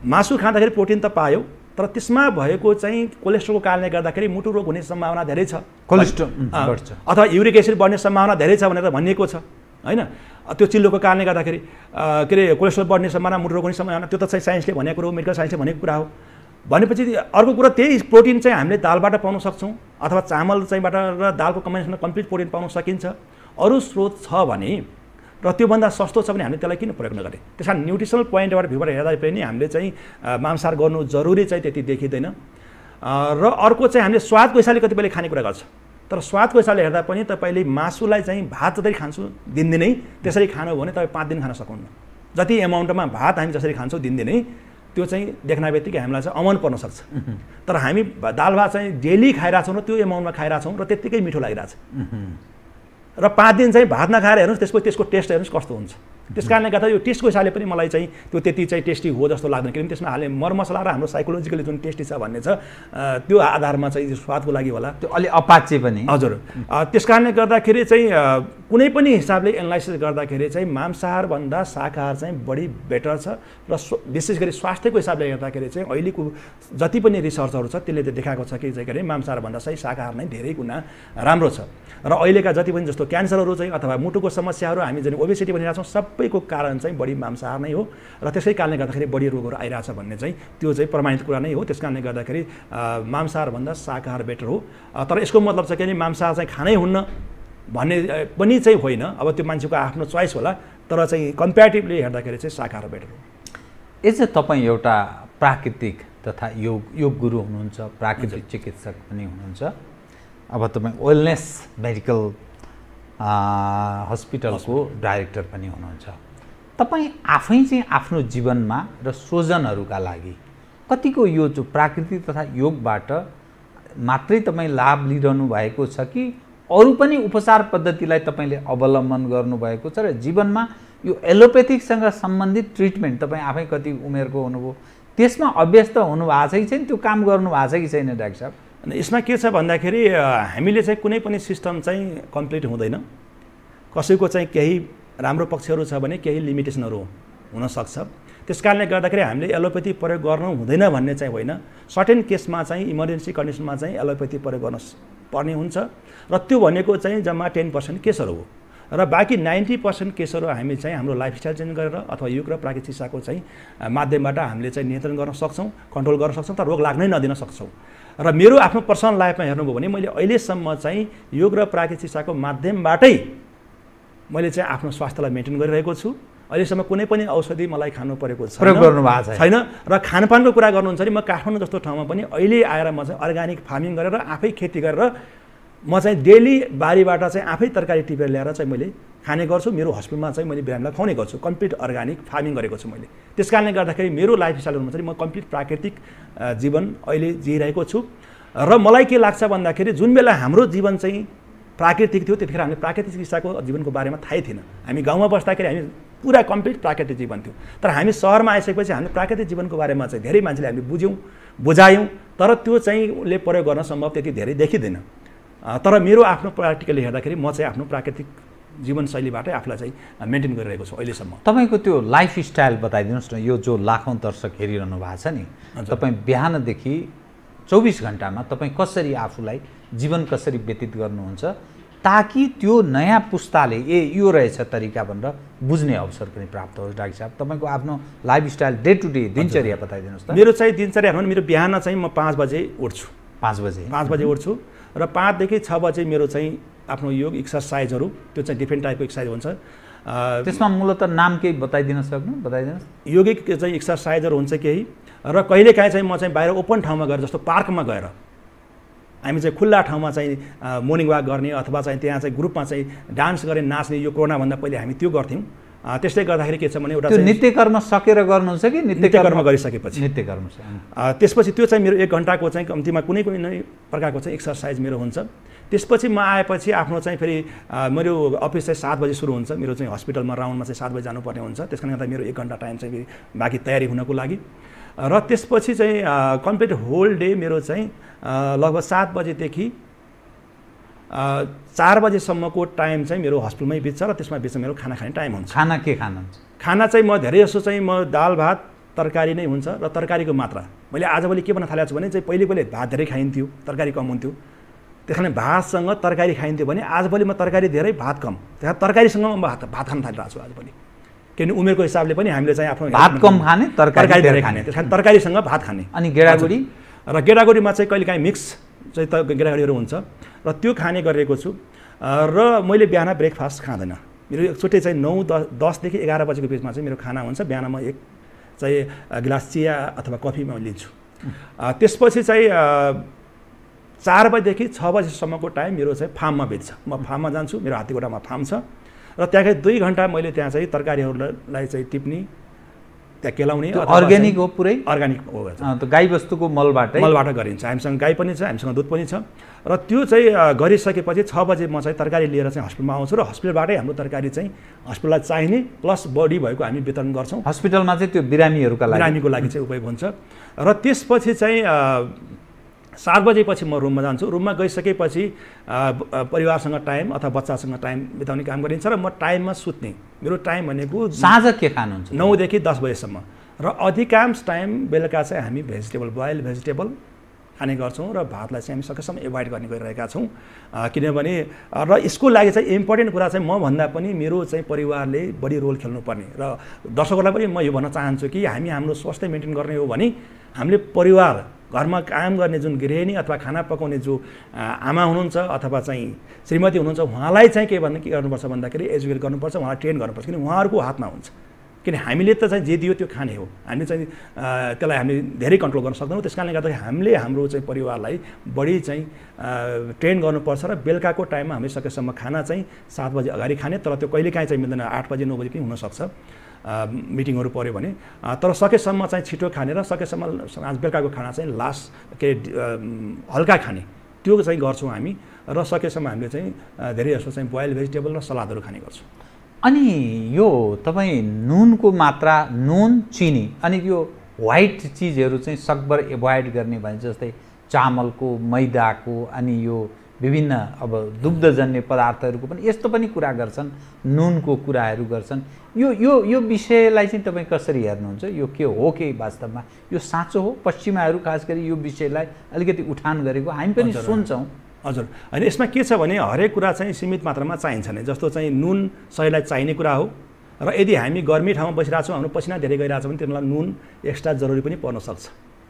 मासु खाँदाखेरि प्रोटिन त पायो, तर त्यसमा भएको चाहिँ कोलेस्ट्रोलको कारणले गर्दाखेरि मुटु रोग हुने सम्भावना धेरै छ, कोलेस्ट्रोल बढ्छ अथवा युरिक एसिड बढ्ने सम्भावना धेरै छ भनेर भनिएको छ होइन। त्यो चिल्लोको कारणले गर्दाखेरि के अरे कोलेस्ट्रोल बढ्ने सम्भावना, मुटु रोग हुने सम्भावना, त्यो त चाहिँ साइन्सले भनेको हो, मेडिकल साइन्सले भनेको कुरा हो। भनेपछि अर्को कुरा त्यही प्रोटिन चाहिँ हामीले दालबाट पाउन सक्छौँ अथवा चामल चाहिँबाट र दालको कम्बिनेसनमा कम्प्लिट प्रोटिन पाउन सकिन्छ। अरू स्रोत छ भने र त्योभन्दा सस्तो छ भने हामीले त्यसलाई किन प्रयोग नगर्ने? त्यस कारण न्युट्रिसनल पोइन्टबाट भ्यूबाट हेर्दा पनि हामीले चाहिँ मांसाहार गर्नु जरुरी चाहिँ त्यति देखिँदैन। र अर्को चाहिँ हामीले स्वादको हिसाबले कतिपयले खानेकुरा गर्छ, तर स्वादको हिसाबले हेर्दा पनि तपाईँले मासुलाई चाहिँ भात जसरी खान्छु दिनदिनै त्यसरी खानु हो भने तपाईँ 5 दिन खान सक्नुहुन्न। जति एमाउन्टमा भात हामी जसरी खान्छौँ दिनदिनै त्यो चाहिँ देख्न बित्तिकै हामीलाई चाहिँ अमन पर्न सक्छ। तर हामी दाल भात चाहिँ डेली खाइरहेछौँ र त्यो एमाउन्टमा खाइरहेछौँ र त्यत्तिकै मिठो लागिरहेछ। र 5 दिन चाहिँ भात नखाएर हेर्नुहोस् त्यसको टेस्ट हेर्नुहोस् कस्तो हुन्छ। त्यस कारणले गर्दा यो टेस्टको हिसाबले पनि मलाई चाहिँ त्यो त्यति चाहिँ टेस्टी हो जस्तो लाग्दैन, किनकि त्यसमा हाले मरमसला र हाम्रो साइकोलोजिकली जुन टेस्टी छ भन्ने छ त्यो आधारमा चाहिँ स्वादको लागि होला, त्यो अलि अपाचे पनि हजुर। त्यस कारणले गर्दाखेरि चाहिँ कुनै पनि हिसाबले एनालाइसिस गर्दाखेरि चाहिँ मांसाहारभन्दा शाकाहार चाहिँ बढी बेटर छ। र विशेष गरी स्वास्थ्यको हिसाबले हेर्दाखेरि चाहिँ अहिलेको जति पनि रिसर्चहरू छ त्यसले देखाएको छ कि चाहिँ के अरे मांसाहारभन्दा चाहिँ शाकाहार नै धेरै गुणा राम्रो छ। र अहिलेका जति पनि जस्तो क्यान्सरहरू चाहिँ अथवा मुटुको समस्याहरू हामी जुन ओबेसिटी भनिरहेको छौँ सबैको कारण चाहिँ बढी मांसाहार नै हो र त्यसै कारणले गर्दाखेरि बढी रोगहरू आइरहेछ भन्ने चाहिँ त्यो चाहिँ प्रमाणित कुरा नै हो। त्यस कारणले गर्दाखेरि मांसाहारभन्दा शाकाहार बेटर हो। तर यसको मतलब चाहिँ के भने मांसाहार चाहिँ खानै हुन्न भन्ने पनि चाहिँ होइन, अब त्यो मान्छेको आफ्नो चोइस होला, तर चाहिँ कम्पेरिटिभली हेर्दाखेरि चाहिँ शाकाहार बेटर हो। यसै तपाईँ एउटा प्राकृतिक तथा योग गुरु हुनुहुन्छ, प्राकृतिक चिकित्सक पनि हुनुहुन्छ, अब तपाईँ वेलनेस मेडिकल हस्पिटलको डाइरेक्टर पनि हुनुहुन्छ। तपाईँ आफै चाहिँ आफ्नो जीवनमा र स्वजनहरूका लागि कतिको यो जो प्राकृतिक तथा योगबाट मात्रै तपाईँ लाभ लिइरहनु भएको छ कि अरू पनि उपचार पद्धतिलाई तपाईँले अवलम्बन गर्नुभएको छ र जीवनमा यो एलोपेथिकसँग सम्बन्धित ट्रिटमेन्ट तपाईँ आफै कति उमेरको हुनुभयो त्यसमा अभ्यस्त हुनुभएको छ कि छैन, त्यो काम गर्नु भएको छ कि छैन डाक्टर साहब? अनि यसमा के छ भन्दाखेरि हामीले चाहिँ कुनै पनि सिस्टम चाहिँ कम्प्लिट हुँदैन। कसैको चाहिँ केही राम्रो पक्षहरू छ भने केही लिमिटेसनहरू हुनसक्छ। त्यस कारणले गर्दाखेरि हामीले एलोपेथी प्रयोग गर्नु हुँदैन भन्ने चाहिँ होइन। सर्टेन केसमा चाहिँ इमर्जेन्सी कन्डिसनमा चाहिँ एलोपेथी प्रयोग गर्न पर्ने हुन्छ र त्यो भनेको चाहिँ जम्मा 10% केसहरू हो र बाँकी 90% केसहरू हामी चाहिँ हाम्रो लाइफस्टाइल चेन्ज गरेर अथवा योग र प्राकृतिक चिकित्साको चाहिँ माध्यमबाट हामीले चाहिँ नियन्त्रण गर्न सक्छौँ, कन्ट्रोल गर्न सक्छौँ, तर रोग लाग्नै नदिन सक्छौँ। र मेरो आफ्नो पर्सनल लाइफमा हेर्नुभयो भने मैले अहिलेसम्म चाहिँ योग र प्राकृतिक चिकित्साको माध्यमबाटै मैले चाहिँ आफ्नो स्वास्थ्यलाई मेन्टेन गरिरहेको छु। अहिलेसम्म कुनै पनि औषधि मलाई खानु परेको छैन र खानपानको कुरा गर्नुहुन्छ भने म काठमाडौँ जस्तो ठाउँमा पनि अहिले आएर म चाहिँ अर्ग्यानिक फार्मिङ गरेर आफै खेती गरेर म चाहिँ डेली बारीबाट चाहिँ आफै तरकारी टिपेर ल्याएर चाहिँ मैले खाने गर्छु। मेरो हस्पिटलमा चाहिँ मैले बिरामीलाई खुवाउने गर्छु। कम्प्लिट अर्ग्यानिक फार्मिङ गरेको छु मैले। त्यस कारणले गर्दाखेरि मेरो लाइफस्टाइलमा चाहिँ म कम्प्लिट प्राकृतिक जीवन अहिले जिइरहेको छु र मलाई के लाग्छ भन्दाखेरि जुन बेला हाम्रो जीवन चाहिँ प्राकृतिक थियो त्यतिखेर हामीले प्राकृतिक चिकित्साको जीवनको बारेमा थाहै थिएन। हामी गाउँमा बस्दाखेरि हामी पुरा कम्प्लिट प्राकृतिक जीवन थियो, तर हामी सहरमा आइसकेपछि हामीले प्राकृतिक जीवनको बारेमा चाहिँ धेरै मान्छेले हामीले बुझायौँ, तर त्यो चाहिँ उसले प्रयोग गर्न सम्भव त्यति धेरै देखिँदैन। तर मेरो आफ्नो प्र्याक्टिकली हेर्दाखेरि म चाहिँ आफ्नो प्राकृतिक जीवनशैलीबाटै आफूलाई चाहिँ मेन्टेन गरिरहेको छु अहिलेसम्म। तपाईँको त्यो लाइफस्टाइल बताइदिनुहोस् न। यो जो लाखौँ दर्शक हेरिरहनु भएको छ नि, तपाईँ बिहानदेखि 24 घन्टामा तपाईँ कसरी आफूलाई जीवन कसरी व्यतीत गर्नुहुन्छ ताकि त्यो नयाँ पुस्ताले यो रहेछ तरिका भनेर बुझ्ने अवसर पनि प्राप्त होस्? डाक्टर साहब तपाईँको आफ्नो लाइफस्टाइल डे टु डे दिनचर्या बताइदिनुहोस् त। मेरो चाहिँ दिनचर्या भन्नु मेरो बिहान चाहिँ म 5 बजे उठ्छु। 5 बजे उठ्छु र 5 देखि 6 बजे मेरो चाहिँ आफ्नो योग एक्सर्साइजहरू त्यो चाहिँ डिफ्रेन्ट टाइपको एक्सर्साइज हुन्छ। त्यसमा मूलतः नाम केही बताइदिनुहोस्। योगिक चाहिँ एक्सर्साइजहरू हुन्छ केही र कहिलेकाहीँ चाहिँ म चाहिँ बाहिर ओपन ठाउँमा गएर जस्तो पार्कमा गएर हामी चाहिँ खुल्ला ठाउँमा चाहिँ मर्निङ वाक गर्ने अथवा चाहिँ त्यहाँ चाहिँ ग्रुपमा चाहिँ डान्स गर्ने नाच्ने, यो कोरोनाभन्दा पहिले हामी त्यो गर्थ्यौँ। त्यसले गर्दाखेरि के छ भने एउटा नित्य कर्म सकेर गर्नुहुन्छ कि नित्य कर्म गरिसकेपछि नित्य कर्म त्यसपछि त्यो चाहिँ मेरो 1 घन्टाको चाहिँ कम्तीमा कुनै प्रकारको चाहिँ एक्सर्साइज मेरो हुन्छ। त्यसपछि म आएपछि आफ्नो चाहिँ फेरि मेरो अफिस चाहिँ 7 बजे सुरु हुन्छ। मेरो चाहिँ हस्पिटलमा राउन्डमा चाहिँ 7 बजे जानुपर्ने हुन्छ। त्यस कारणले गर्दा मेरो 1 घन्टा टाइम चाहिँ बाँकी तयारी हुनको लागि र त्यसपछि चाहिँ कम्प्लिट होल डे मेरो चाहिँ लगभग 7 बजेदेखि 4 बजेसम्मको टाइम चाहिँ मेरो हस्पिटलमै बित्छ र त्यसमा बिचमा मेरो खाना खाने टाइम हुन्छ। खाना के खानुहुन्छ? खाना चाहिँ म धेरै जसो चाहिँ म दाल भात तरकारी नै हुन्छ र तरकारीको मात्रा मैले आजभोलि के भन्न थालेको छु भने चाहिँ पहिले भात धेरै खाइन्थ्यो, तरकारी कम हुन्थ्यो। त्यस कारण भातसँग तरकारी खाइन्थ्यो भने आजभोलि म तरकारी धेरै भात कम, त्यहाँ तरकारीसँग म भात खान थालिरहेको छु आजभोलि। किनभने उमेरको हिसाबले पनि हामीले चाहिँ आफ्नो भात कम खाने तरकारी धेरै खाने, त्यस कारण तरकारीसँग भात खाने। अनि गेडागुडी र गेडागुडीमा चाहिँ कहिलेकाहीँ मिक्स चाहिँ गेडागुडीहरू हुन्छ र त्यो खाने गरेको छु। र मैले बिहान ब्रेकफास्ट खाँदैन। मेरो एकचोटि चाहिँ 9-10 देखि 11 बजेको बिचमा चाहिँ मेरो खाना हुन्छ। बिहान म एक चाहिँ गिलास चिया अथवा कफी म लिन्छु। त्यसपछि चाहिँ 4 बजेदेखि 6 बजेसम्मको टाइम मेरो चाहिँ फार्ममा बित्छ। म फार्ममा जान्छु, मेरो हात्तीगोडामा फार्म छ र त्यहाँ 2 घन्टा मैले त्यहाँ चाहिँ तरकारीहरूलाई चाहिँ टिप्ने, त्यहाँ केलाउने। अर्ग्यानिक हो? पुरै अर्ग्यानिक हो। त गाई बस्तुको मलबाट गरिन्छ। हामीसँग गाई पनि छ, हामीसँग दुध पनि छ र त्यो चाहिँ गरिसकेपछि 6 बजे म चाहिँ तरकारी लिएर चाहिँ हस्पिटलमा आउँछु र हस्पिटलबाटै हाम्रो तरकारी चाहिँ हस्पिटललाई चाहिने प्लस बडी भएको हामी वितरण गर्छौँ। हस्पिटलमा चाहिँ त्यो बिरामीको लागि चाहिँ उपयोग हुन्छ। र त्यसपछि चाहिँ 7 बजेपछि म रुममा जान्छु। रुममा गइसकेपछि परिवारसँग टाइम अथवा बच्चासँग टाइम बिताउने काम गरिन्छ र म टाइममा सुत्ने। मेरो टाइम भनेको साँझ के खानुहुन्छ? 9 देखि 10 बजेसम्म र अधिकांश टाइम बेलुका चाहिँ हामी भेजिटेबल, बोइल भेजिटेबल खाने गर्छौँ र भातलाई चाहिँ हामी सकेसम्म एभोइड गर्ने गरिरहेका छौँ। किनभने र यसको लागि चाहिँ इम्पोर्टेन्ट कुरा चाहिँ म भन्दा पनि मेरो चाहिँ परिवारले बढी रोल खेल्नुपर्ने र दर्शकहरूलाई पनि म यो भन्न चाहन्छु कि हामी हाम्रो स्वास्थ्य मेन्टेन गर्ने हो भने हामीले परिवार, घरमा काम गर्ने जुन गृहिणी अथवा खाना पकाउने जो आमा हुनुहुन्छ अथवा चाहिँ श्रीमती हुनुहुन्छ, उहाँलाई चाहिँ के गर्नुपर्छ भन्दाखेरि एजुकेट गर्नुपर्छ, उहाँलाई ट्रेन गर्नुपर्छ। किन उहाँहरूको हातमा हुन्छ किन हामीले त चाहिँ जे दियो त्यो खाने हो, हामीले चाहिँ त्यसलाई हामीले धेरै कन्ट्रोल गर्न सक्दैनौँ। त्यस कारणले गर्दाखेरि हामीले हाम्रो चाहिँ परिवारलाई बढी चाहिँ ट्रेन गर्नुपर्छ र बेलुकाको टाइममा हामीले सकेसम्म खाना चाहिँ 7 बजे अगाडि खाने, तर त्यो कहिलेकाहीँ चाहिँ मिल्दैन, 8 बजे 9 बजे पनि हुनसक्छ मिटिङहरू पऱ्यो भने, तर सकेसम्म चाहिँ छिटो खाने र सकेसम्म आज बेलुकाको खाना चाहिँ लास्ट के हल्का खाने त्यो चाहिँ गर्छौँ हामी, र सकेसम्म हामीले चाहिँ धेरै जस्तो चाहिँ बोइल भेजिटेबल र सलादहरू खाने गर्छौँ। अनि यो तपाईँ नुनको मात्रा, नुन, चिनी अनि यो व्हाइट चिजहरू चाहिँ सकभर एभोइड गर्ने भने जस्तै चामलको, मैदाको अनि यो विभिन्न अब दुग्धजन्य पदार्थहरूको पनि यस्तो पनि कुरा गर्छन्, नुनको कुराहरू गर्छन्। यो यो यो विषयलाई चाहिँ तपाईँ कसरी हेर्नुहुन्छ? यो के हो कि वास्तवमा यो साँचो हो? पश्चिमाहरू खास गरी यो विषयलाई अलिकति उठान गरेको हामी पनि सुन्छौँ। हजुर, होइन यसमा के छ भने हरेक कुरा चाहिँ सीमित मात्रामा चाहिन्छ नै। जस्तो चाहिँ नुन शरीरलाई चाहिने कुरा हो, र यदि हामी गर्मी ठाउँमा बसिरहेको छौँ, हाम्रो पसिना धेरै गइरहेको छ भने त्यसलाई नुन एक्स्ट्रा जरुरी पनि पर्न सक्छ,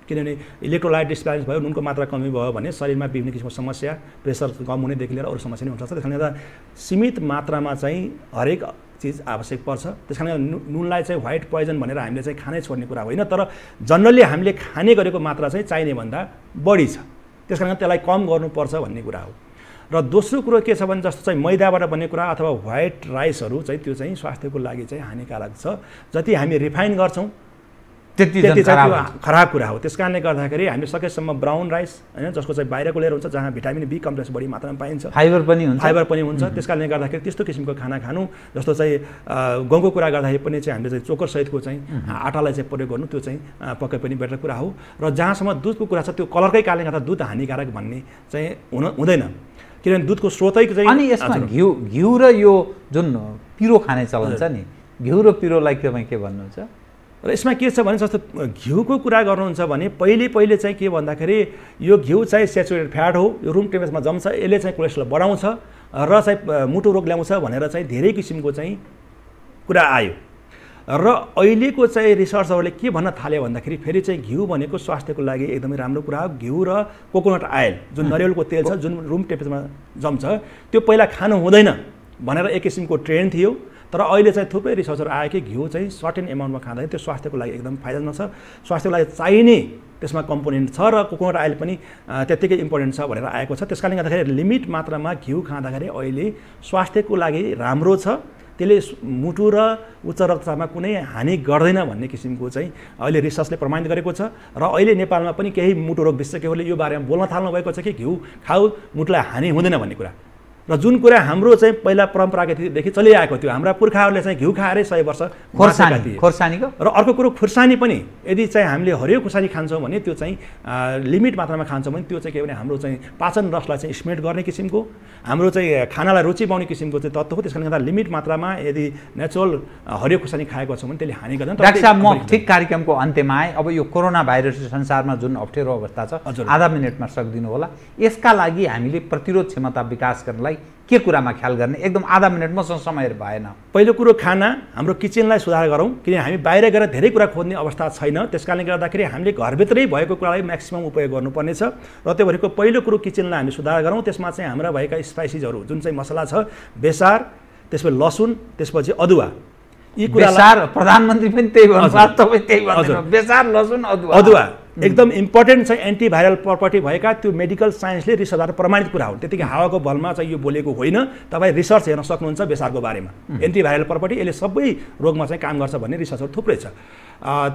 किनभने इलेक्ट्रोलाइट डिस्ब्यालेन्स भयो, नुनको मात्रा कमी भयो भने शरीरमा विभिन्न किसिमको समस्या, प्रेसर कम हुनेदेखि लिएर अरू समस्या नै हुनसक्छ। त्यस कारणले गर्दा सीमित मात्रामा चाहिँ हरेक चिज आवश्यक पर्छ। त्यस कारणले नुनलाई चाहिँ व्हाइट पोइजन भनेर हामीले चाहिँ खानै छोड्ने कुरा होइन, तर जनरली हामीले खाने गरेको मात्रा चाहिँ चाहिने भन्दा बढी छ, त्यस कारण त्यसलाई कम गर्नुपर्छ भन्ने कुरा हो। र दोस्रो कुरो के छ भने जस्तो चाहिँ मैदाबाट बन्ने कुरा अथवा व्हाइट राइसहरू चाहिँ त्यो चाहिँ स्वास्थ्यको लागि चाहिँ हानिकारक छ। जति हामी रिफाइन गर्छौँ त्यति चाहिँ खराब कुरा हो। त्यस कारणले गर्दाखेरि हामीले सकेसम्म ब्राउन राइस होइन, जसको चाहिँ बाहिरको लेयर हुन्छ, जहाँ भिटामिन बी कम्प्लेक्स बढी मात्रामा पाइन्छ, फाइबर पनि हुन्छ। त्यस कारणले गर्दाखेरि त्यस्तो किसिमको खाना खानु, जस्तो चाहिँ गहुँको कुरा गर्दाखेरि पनि चाहिँ हामीले चाहिँ चोकर सहितको चाहिँ आटालाई चाहिँ प्रयोग गर्नु, त्यो चाहिँ पक्कै पनि बेटर कुरा हो। र जहाँसम्म दुधको कुरा छ, त्यो कलरकै कारणले गर्दा दुध हानिकारक भन्ने चाहिँ हुँदैन, किनभने दुधको स्रोतै चाहिँ। अनि यसमा घिउ र यो जुन पिरो खाने चलन छ नि, घिउ र पिरोलाई तपाईँ के भन्नुहुन्छ? र यसमा के छ भने जस्तो घिउको कुरा गर्नुहुन्छ भने पहिले चाहिँ के भन्दाखेरि यो घिउ चाहिँ सेचुरेटेड फ्याट हो, यो रुम टेम्परेचरमा जम्छ, यसले चाहिँ कोलेस्ट्रोल बढाउँछ र चाहिँ मुटु रोग ल्याउँछ भनेर चाहिँ धेरै किसिमको चाहिँ कुरा आयो। र अहिलेको चाहिँ रिसर्चहरूले के भन्न थाल्यो भन्दाखेरि फेरि चाहिँ घिउ भनेको स्वास्थ्यको लागि एकदमै राम्रो कुरा हो। घिउ र कोकोनट आयल जुन नरिवलको तेल छ, जुन रुम टेम्परेचरमा जम्छ, त्यो पहिला खानु हुँदैन भनेर एक किसिमको ट्रेन्ड थियो, तर अहिले चाहिँ थुप्रै रिसर्चहरू आयो कि घिउ चाहिँ सर्टेन एमाउन्टमा खाँदाखेरि त्यो स्वास्थ्यको लागि एकदम फाइदाजनक छ, स्वास्थ्यको लागि चाहिने त्यसमा कम्पोनेन्ट छ, र कोकोनट आयल पनि त्यत्तिकै इम्पोर्टेन्ट छ भनेर आएको छ। त्यस कारणले गर्दाखेरि लिमिट मात्रामा घिउ खाँदाखेरि अहिले स्वास्थ्यको लागि राम्रो छ, त्यसले मुटु र उच्च रक्तचापमा कुनै हानि गर्दैन भन्ने किसिमको चाहिँ अहिले रिसर्चले प्रमाणित गरेको छ। र अहिले नेपालमा पनि केही मुटु रोग विशेषज्ञहरूले यो बारेमा बोल्न थाल्नु भएको छ कि घिउ खाऊ, मुटुलाई हानि हुँदैन भन्ने कुरा। र जुन कुरा हाम्रो चाहिँ पहिला परम्परागतदेखि चलिआएको थियो, हाम्रा पुर्खाहरूले चाहिँ घिउ खाएरै 100 वर्ष खोर्सानीको। र अर्को कुरो खुर्सानी पनि यदि चाहिँ हामीले हरियो खुर्सानी खान्छौँ भने त्यो चाहिँ लिमिट मात्रामा खान्छौँ भने त्यो चाहिँ के भने हाम्रो चाहिँ पाचन रसलाई चाहिँ स्टिमुलेट गर्ने किसिमको, हाम्रो चाहिँ खानालाई रुचि पाउने किसिमको चाहिँ तत्त्व हो। त्यस कारणले गर्दा लिमिट मात्रामा यदि नेचुरल हरियो खुर्सानी खाएको छौँ भने त्यसले हानि गर्दैन। डाक्टर साहब, म ठिक कार्यक्रमको अन्त्यमा आएँ। अब यो कोरोना भाइरस संसारमा जुन अप्ठ्यारो अवस्था छ, आधा मिनटमा सक्दिनु होला, यसका लागि हामीले प्रतिरोध क्षमता विकास गर्नलाई के कुरामा ख्याल गर्ने? एकदम आधा मिनट मसँग समय भएन। पहिलो कुरो खाना, हाम्रो किचनलाई सुधार गरौँ, किनभने हामी बाहिर गएर धेरै कुरा खोज्ने अवस्था छैन। त्यस कारणले गर्दाखेरि हामीले घरभित्रै भएको कुरालाई म्याक्सिमम उपयोग गर्नुपर्नेछ। र त्यो भनेको पहिलो कुरो किचनलाई हामी सुधार गरौँ। त्यसमा चाहिँ हाम्रा भएका स्पाइसिसहरू जुन चाहिँ मसला छ, बेसार, त्यसपछि लसुन, त्यसपछि अदुवा, यी कुरालाई प्रधानमन्त्री पनि त्यही भन्नुहुन्छ, तपाईँ त्यही भन्नुहुन्छ, बेसार, लसुन, अदुवा एकदम इम्पोर्टेन्ट चाहिँ एन्टिभाइरल प्रपर्टी भएका, त्यो मेडिकल साइन्सले रिसर्चबाट प्रमाणित कुरा हो। त्यतिकै हावाको बलमा चाहिँ यो बोलेको होइन, तपाईँ रिसर्च हेर्न सक्नुहुन्छ बेसारको बारेमा, एन्टिभाइरल प्रपर्टी, यसले सबै रोगमा चाहिँ काम गर्छ भन्ने रिसर्चहरू थुप्रै छ।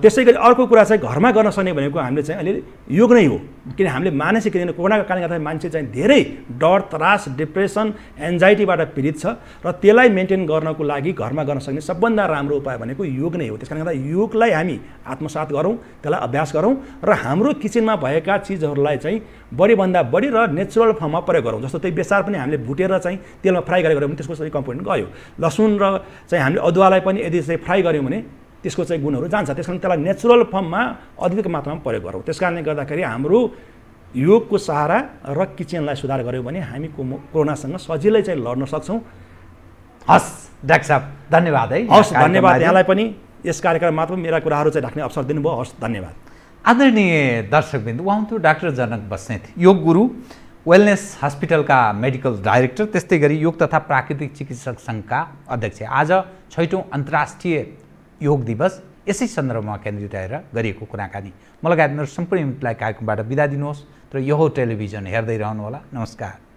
त्यसै गरी अर्को कुरा चाहिँ घरमा गर्न सक्ने भनेको हामीले चाहिँ अलिअलि योग नै हो, किन हामीले मानसिक कोरोनाको कारणले गर्दा मान्छे चाहिँ धेरै डर, त्रास, डिप्रेसन, एन्जाइटीबाट पीडित छ, र त्यसलाई मेन्टेन गर्नको लागि घरमा गर्न सक्ने सबभन्दा राम्रो उपाय भनेको योग नै हो। त्यस कारणले गर्दा योगलाई हामी आत्मसात गरौँ, त्यसलाई अभ्यास गरौँ, र हाम्रो किचनमा भएका चिजहरूलाई चाहिँ बढीभन्दा बढी र नेचुरल फर्ममा प्रयोग गरौँ। जस्तो त्यही बेसार पनि हामीले भुटेर चाहिँ तेलमा फ्राई गरेर भने त्यसको सबै कम्पोनेन्ट गयो। लसुन र चाहिँ हामीले अदुवालाई पनि यदि चाहिँ फ्राई गऱ्यौँ भने त्यसको चाहिँ गुणहरू जान्छ। त्यस कारण त्यसलाई नेचुरल फर्ममा अधिक मात्रामा प्रयोग गरौँ। त्यस कारणले गर्दाखेरि हाम्रो योगको सहारा र किचनलाई सुधार गऱ्यौँ भने हामी कोरोनासँग सजिलै चाहिँ लड्न सक्छौँ। हस् डाक्टर साहब, धन्यवाद है। हस्, धन्यवाद यहाँलाई पनि यस कार्यक्रममा मेरा कुराहरू चाहिँ राख्ने अवसर दिनुभयो। हस्, धन्यवाद। आदरणीय दर्शकबिन्दु, उहाँ हुनुहुन्थ्यो डाक्टर जनक Basnet, yoga guru, wellness हस्पिटलका medical director, त्यस्तै गरी योग तथा प्राकृतिक चिकित्सक सङ्घका अध्यक्ष। आज 6औं अन्तर्राष्ट्रिय योग दिवस यसै सन्दर्भमा केन्द्रित रहेर गरिएको कुराकानी। म लगायत मेरो सम्पूर्ण मित्रलाई कार्यक्रमबाट बिदा दिनुहोस्, तर यो टेलिभिजन हेर्दै रहनुहोला। नमस्कार।